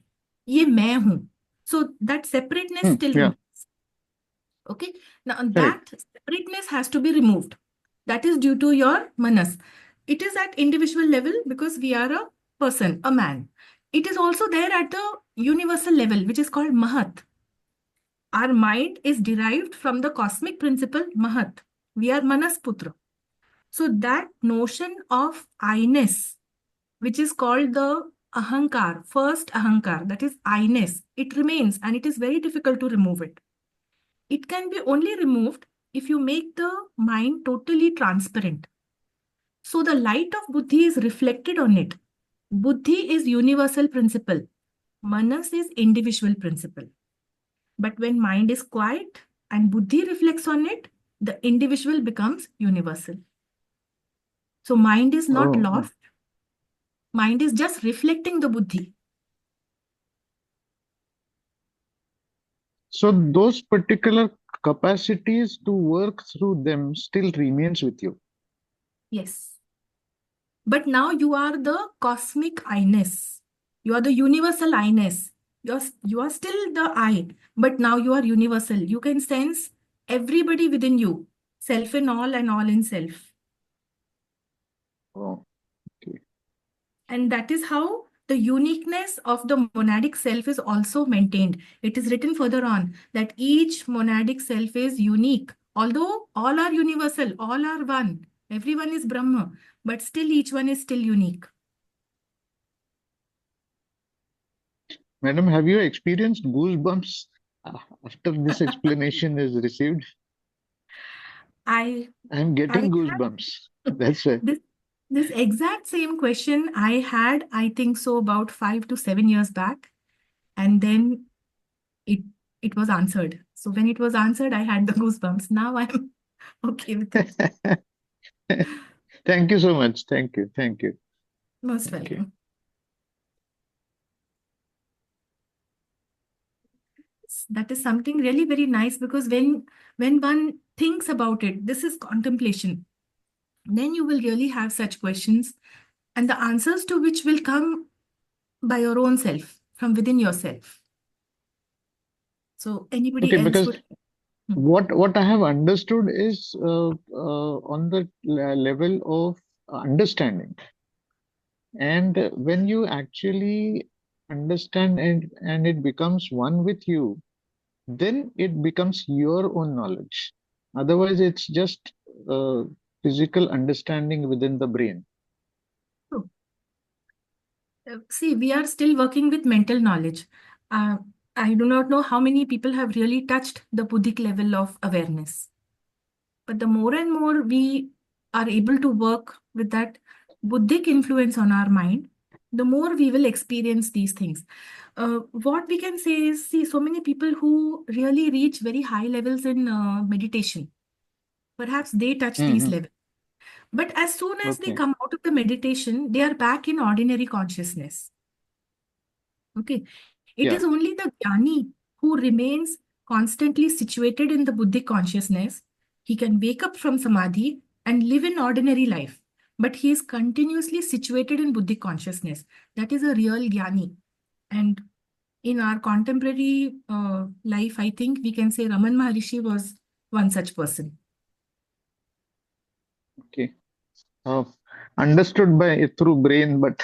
Ye main hu. So that separateness still remains. Okay. Now that separateness has to be removed. That is due to your manas. It is at individual level because we are a person, a man. It is also there at the universal level, which is called Mahat. Our mind is derived from the cosmic principle Mahat. We are Manas Putra. So that notion of I-ness, which is called the Ahankar, first Ahankar, that is I-ness, it remains and it is very difficult to remove it. It can be only removed if you make the mind totally transparent. So the light of Buddhi is reflected on it. Buddhi is universal principle. Manas is individual principle. But when mind is quiet and buddhi reflects on it, the individual becomes universal. So mind is not Oh, lost. Mind is just reflecting the buddhi. so those particular capacities to work through them still remains with you. Yes. But now you are the cosmic I-ness. You are the universal I-ness. You are still the I, but now you are universal. You can sense everybody within you, self in all and all in self. Oh, okay. And that is how the uniqueness of the monadic self is also maintained. It is written further on that each monadic self is unique. Although all are universal, all are one, everyone is Brahma, but still each one is still unique. Madam, have you experienced goosebumps after this explanation is received? I I'm I getting had goosebumps. That's why. this this exact same question I had, I think so about 5 to 7 years back, and then it it was answered. So when it was answered, I had the goosebumps. Now I'm okay with it. Thank you so much. Thank you. Thank you. Most Thank you. welcome. That is something really very nice because when one thinks about it, this is contemplation. Then you will really have such questions, and the answers to which will come by your own self, from within yourself. So anybody Okay, else because would. Hmm. what I have understood is on the level of understanding. And when you actually understand and it becomes one with you, then it becomes your own knowledge. Otherwise, it's just uh, physical understanding within the brain. True. See, we are still working with mental knowledge. Uh, I do not know how many people have really touched the Buddhic level of awareness. But the more and more we are able to work with that Buddhic influence on our mind, the more we will experience these things. What we can say is, see, so many people who really reach very high levels in meditation, perhaps they touch these Hmm. levels. But as soon as they Okay. come out of the meditation, they are back in ordinary consciousness. Okay. It Yeah. is only the jnani who remains constantly situated in the Buddhic consciousness. He can wake up from samadhi and live an ordinary life, but he is continuously situated in Buddhic consciousness. That is a real jnani. And in our contemporary life, I think we can say Raman Maharishi was one such person. Okay. Uh, Understood by through brain, but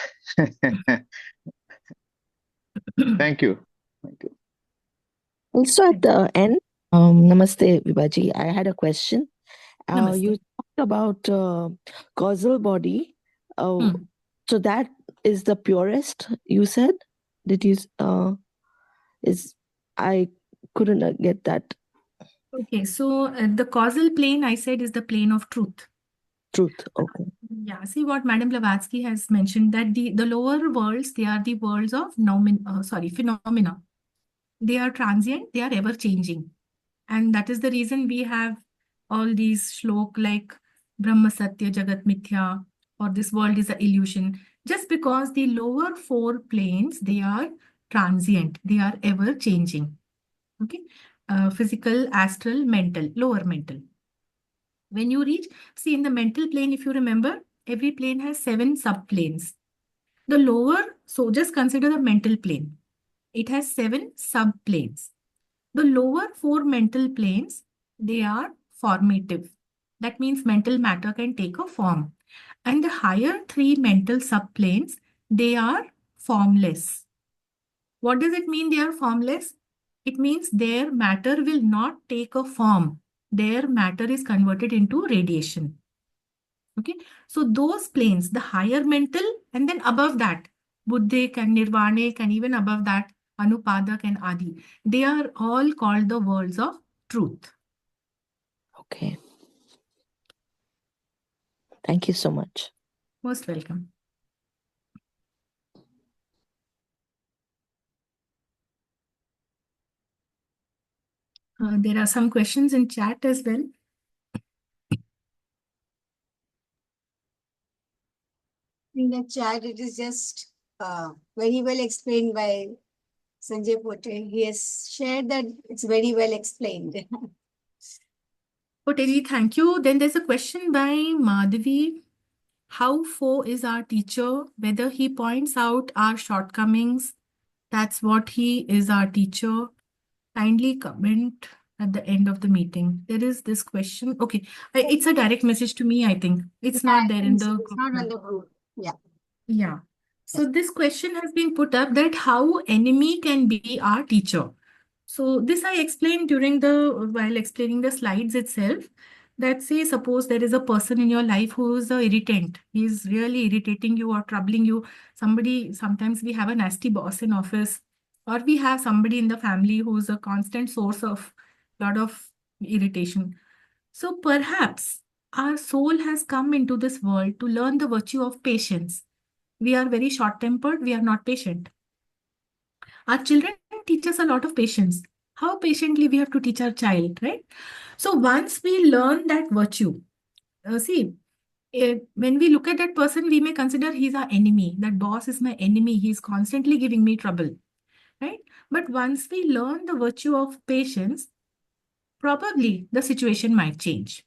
thank you. Thank you. Also at the end, Namaste, Vibaji. I had a question. You Namaste. talked about causal body. Uh, Hmm. so that is the purest, you said? Did you, is, I couldn't get that Okay, so the causal plane I said is the plane of truth. truth. Okay. Yeah, see what Madam Blavatsky has mentioned that the lower worlds, they are the worlds of phenomena. They are transient, they are ever changing. And that is the reason we have all these shlok like Brahma Satya Jagat Mithya or this world is an illusion. Just because the lower four planes, they are transient, they are ever changing. Okay. Physical, astral, mental, lower mental. When you reach, see in the mental plane, if you remember, every plane has 7 subplanes. The lower, so just consider the mental plane. It has 7 subplanes. The lower 4 mental planes, they are formative. That means mental matter can take a form. And the higher 3 mental subplanes, they are formless. What does it mean they are formless? It means their matter will not take a form. Their matter is converted into radiation. Okay. So those planes, the higher mental, and then above that, Buddhic and Nirvanic, and even above that, Anupadak and Adi, they are all called the worlds of truth. Okay. Thank you so much. Most welcome. There are some questions in chat as well. In the chat, it is just very well explained by Sanjay Pote. He has shared that it's very well explained. Poteri, thank you. Then there's a question by Madhavi. How Fo is our teacher? Whether he points out our shortcomings, that's what he is our teacher. Kindly comment at the end of the meeting. There is this question. Okay, it's a direct message to me, I think. It's Yeah, not there in it's the it's not on group. the group. Yeah. Yeah. So this question has been put up that how enemy can be our teacher. So this I explained while explaining the slides itself. That say suppose there is a person in your life who is a irritant. He is really irritating you or troubling you. Sometimes we have a nasty boss in office, or we have somebody in the family who is a constant source of lot of irritation. So perhaps our soul has come into this world to learn the virtue of patience. We are very short-tempered, we are not patient. Our children teach us a lot of patience. How patiently we have to teach our child, right? So once we learn that virtue, when we look at that person, we may consider he's our enemy. That boss is my enemy. He's constantly giving me trouble, right? But once we learn the virtue of patience, probably the situation might change.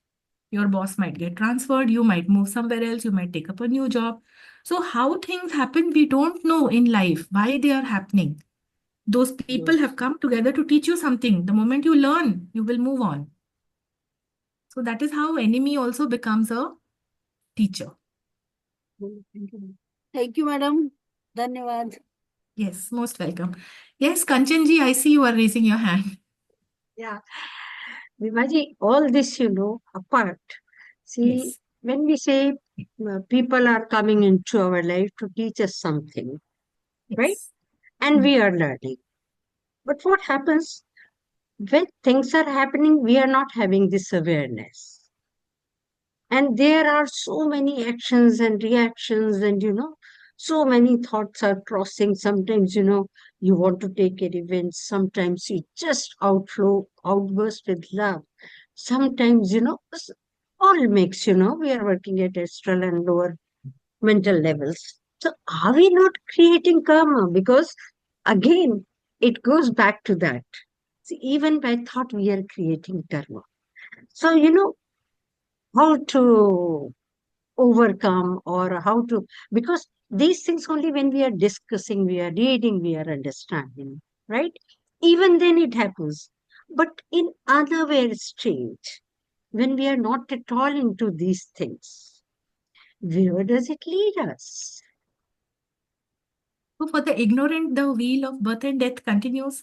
Your boss might get transferred, you might move somewhere else, you might take up a new job. So, how things happen, we don't know in life why they are happening. Those people have come together to teach you something. The moment you learn, you will move on. So, that is how enemy also becomes a teacher. Thank you, madam. Dhanyavad. Yes, most welcome. Yes, Kanchanji, I see you are raising your hand. Yeah. Vivaji, all this, apart. See, Yes, when we say people are coming into our life to teach us something, right? yes. And we are learning. But what happens when things are happening, we are not having this awareness. And there are so many actions and reactions, and so many thoughts are crossing. Sometimes, you want to take a revenge. Sometimes you just outburst with love. Sometimes, all mix, we are working at astral and lower mental levels. So are we not creating karma? Because again, it goes back to that. See, even by thought, we are creating karma. So, how to overcome or how to, because these things only when we are discussing, we are reading, we are understanding, right? Even then it happens. But in unaware state, when we are not at all into these things, where does it lead us? So, for the ignorant, the wheel of birth and death continues.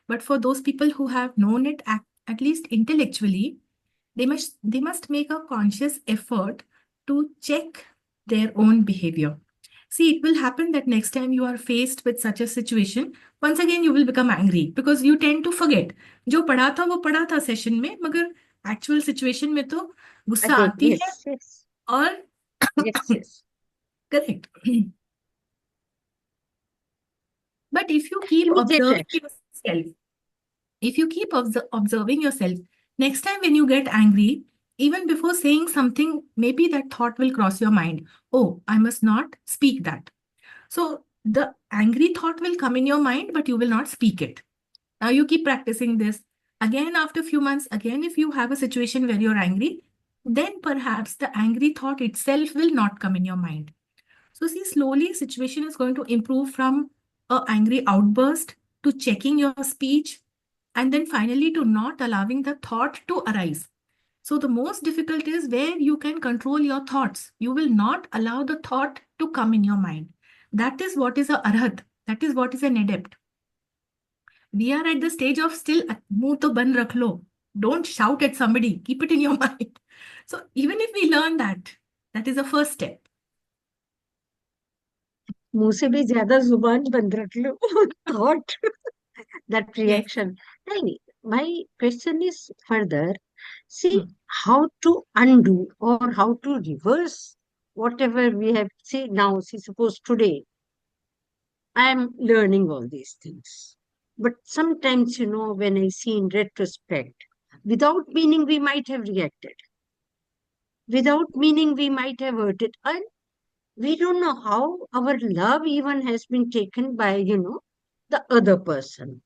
But for those people who have known it at least intellectually, they must make a conscious effort to check their own behavior. See, it will happen that next time you are faced with such a situation, once again you will become angry because you tend to forget. जो पढ़ा था वो पढ़ा था session में, मगर actual situation में तो गुस्सा Again, आती है yes, yes, और yes, yes. correct. But if you keep Immediate observing action. yourself, if you keep observing yourself, next time when you get angry, even before saying something, maybe that thought will cross your mind. Oh, I must not speak that. So the angry thought will come in your mind, but you will not speak it. Now you keep practicing this. Again, after a few months, again, if you have a situation where you're angry, then perhaps the angry thought itself will not come in your mind. So see, slowly situation is going to improve from a angry outburst to checking your speech, and then finally to not allowing the thought to arise. So the most difficult is where you can control your thoughts. You will not allow the thought to come in your mind. That is what is a arhat. That is what is an adept. We are at the stage of still muh to ban rakh lo. Don't shout at somebody. Keep it in your mind. So even if we learn that, that is the first step. मुंह से भी ज्यादा जुबान बंद रख लो. Thought, that Yes. reaction. नहीं, my question is further. See Hmm. how to undo or how to reverse whatever we have. See now, see suppose today I am learning all these things. But sometimes, when I see in retrospect, without meaning, we might have reacted. Without meaning, we might have hurted. And we don't know how our love even has been taken by, the other person.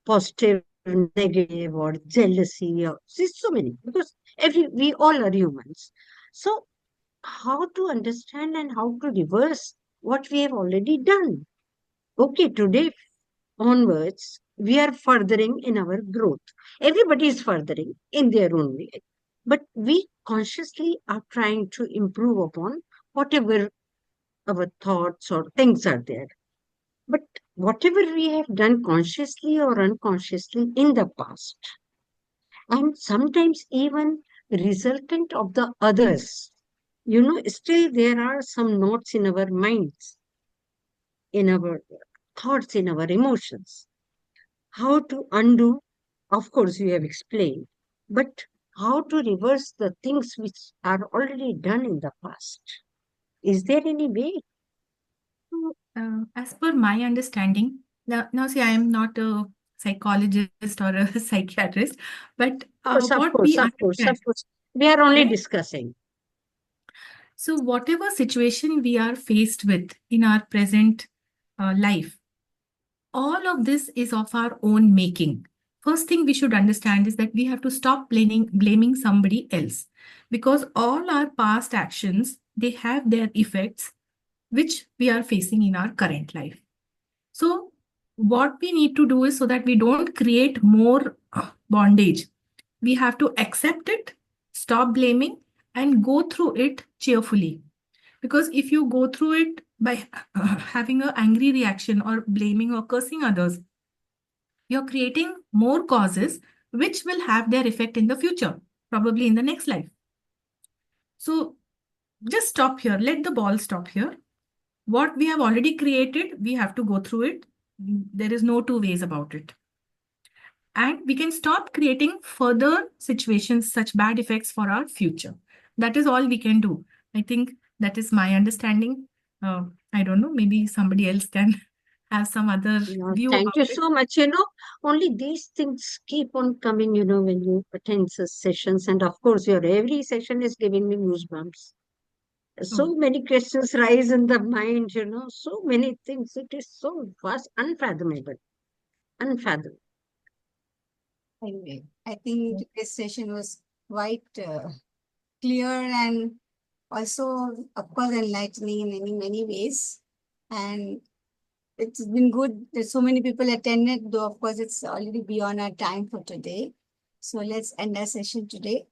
Positive, negative, or jealousy, or see, so many. Because we all are humans. So how to understand and how to reverse what we have already done? Okay, today onwards, we are furthering in our growth. Everybody is furthering in their own way. But we consciously are trying to improve upon whatever our thoughts or things are there. But whatever we have done consciously or unconsciously in the past, and sometimes even resultant of the others, still there are some notes in our minds, in our thoughts, in our emotions. How to undo, of course, you have explained, but how to reverse the things which are already done in the past? Is there any way? So, as per my understanding, now see, I am not a psychologist or a psychiatrist, but Of what course, we of course, understand, of course. We are only right? discussing. So, whatever situation we are faced with in our present life, all of this is of our own making. First thing we should understand is that we have to stop blaming somebody else, because all our past actions, they have their effects which we are facing in our current life. So, what we need to do is, so that we don't create more bondage, we have to accept it, stop blaming, and go through it cheerfully. Because if you go through it by having an angry reaction or blaming or cursing others, you're creating more causes which will have their effect in the future, probably in the next life. So just stop here. Let the ball stop here. What we have already created, we have to go through it. There is no two ways about it. And we can stop creating further situations, such bad effects for our future. That is all we can do. I think that is my understanding. I don't know, maybe somebody else can have some other view Thank about you it. so much. Only these things keep on coming, when you attend such sessions. And of course, your every session is giving me goosebumps. Oh, So many questions rise in the mind, so many things. It is so vast, unfathomable, unfathomable. Anyway, I think today's session was quite clear and also, of course, enlightening in many ways. And it's been good. There's so many people attended, though, of course, it's already beyond our time for today. So let's end our session today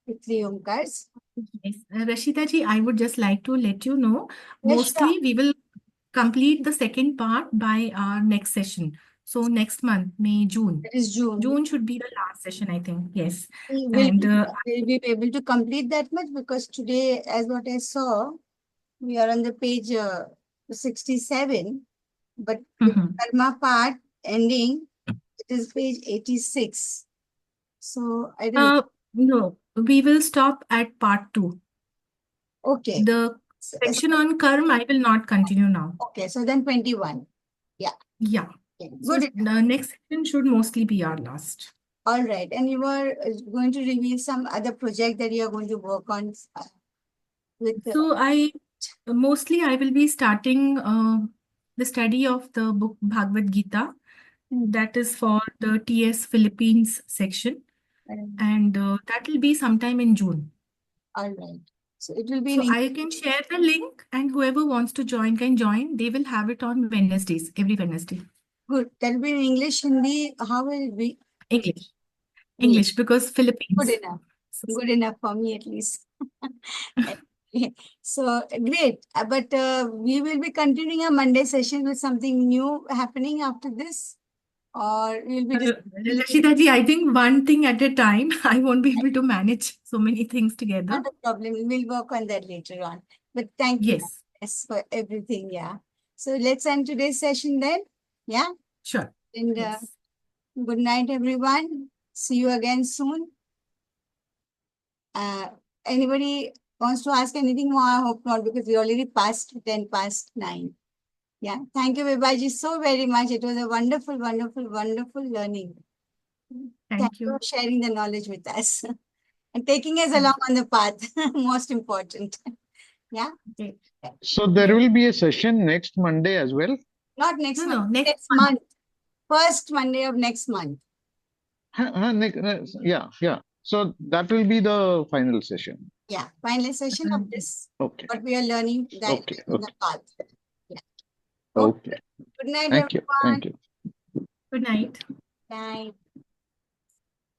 with three Omkars. yes. Rashida ji, I would just like to let you know, Yes, sure. mostly we will complete the second part by our next session. So next month, May, June. That is June. June should be the last session, I think. Yes. Will And we be able to complete that much? Because today, as what I saw, we are on the page 67, but with mhm. karma part ending, it is page 86. So I don't know. No, we will stop at part 2. Okay. The section on karma, I will not continue now. Okay, so then 21. Yeah. Yeah. Okay, So good. the next section should mostly be our last. All right. And you were going to reveal some other project that you are going to work on with the, So mostly I will be starting the study of the book Bhagavad Gita. That is for the TS Philippines section. And that will be sometime in June. all right. So it will be So in I can share the link, and whoever wants to join can join. They will have it on Wednesdays, every Wednesday. good. That will be in English, Hindi. How will it be? English. English. English, because Philippines. Good enough. Good enough for me at least. So great. But we will be continuing a Monday session with something new happening after this, or we'll be just Rashida ji, I think one thing at a time. I won't be able to manage so many things together. not a problem. We'll work on that later on. But thank you Yes, yes, for everything. Yeah. So let's end today's session then. Yeah. sure. And Yes. good night, everyone. See you again soon. Anybody wants to ask anything more? I hope not, because we already passed 10 past 9. Yeah, thank you, Vibhaji, so very much. It was a wonderful, wonderful, wonderful learning. Thank Thank you you. for sharing the knowledge with us and taking us Thank along on the path. Most important. Yeah, you. So there will be a session next Monday as well. not next No, month, no, next next month. First Monday of next month. Yeah. So that will be the final session. Yeah, final session of this, Okay. what we are learning, that Okay. in the Okay. path. Yeah. Okay. Okay. Good night, Thank you. everyone. Thank you. Good night. Night.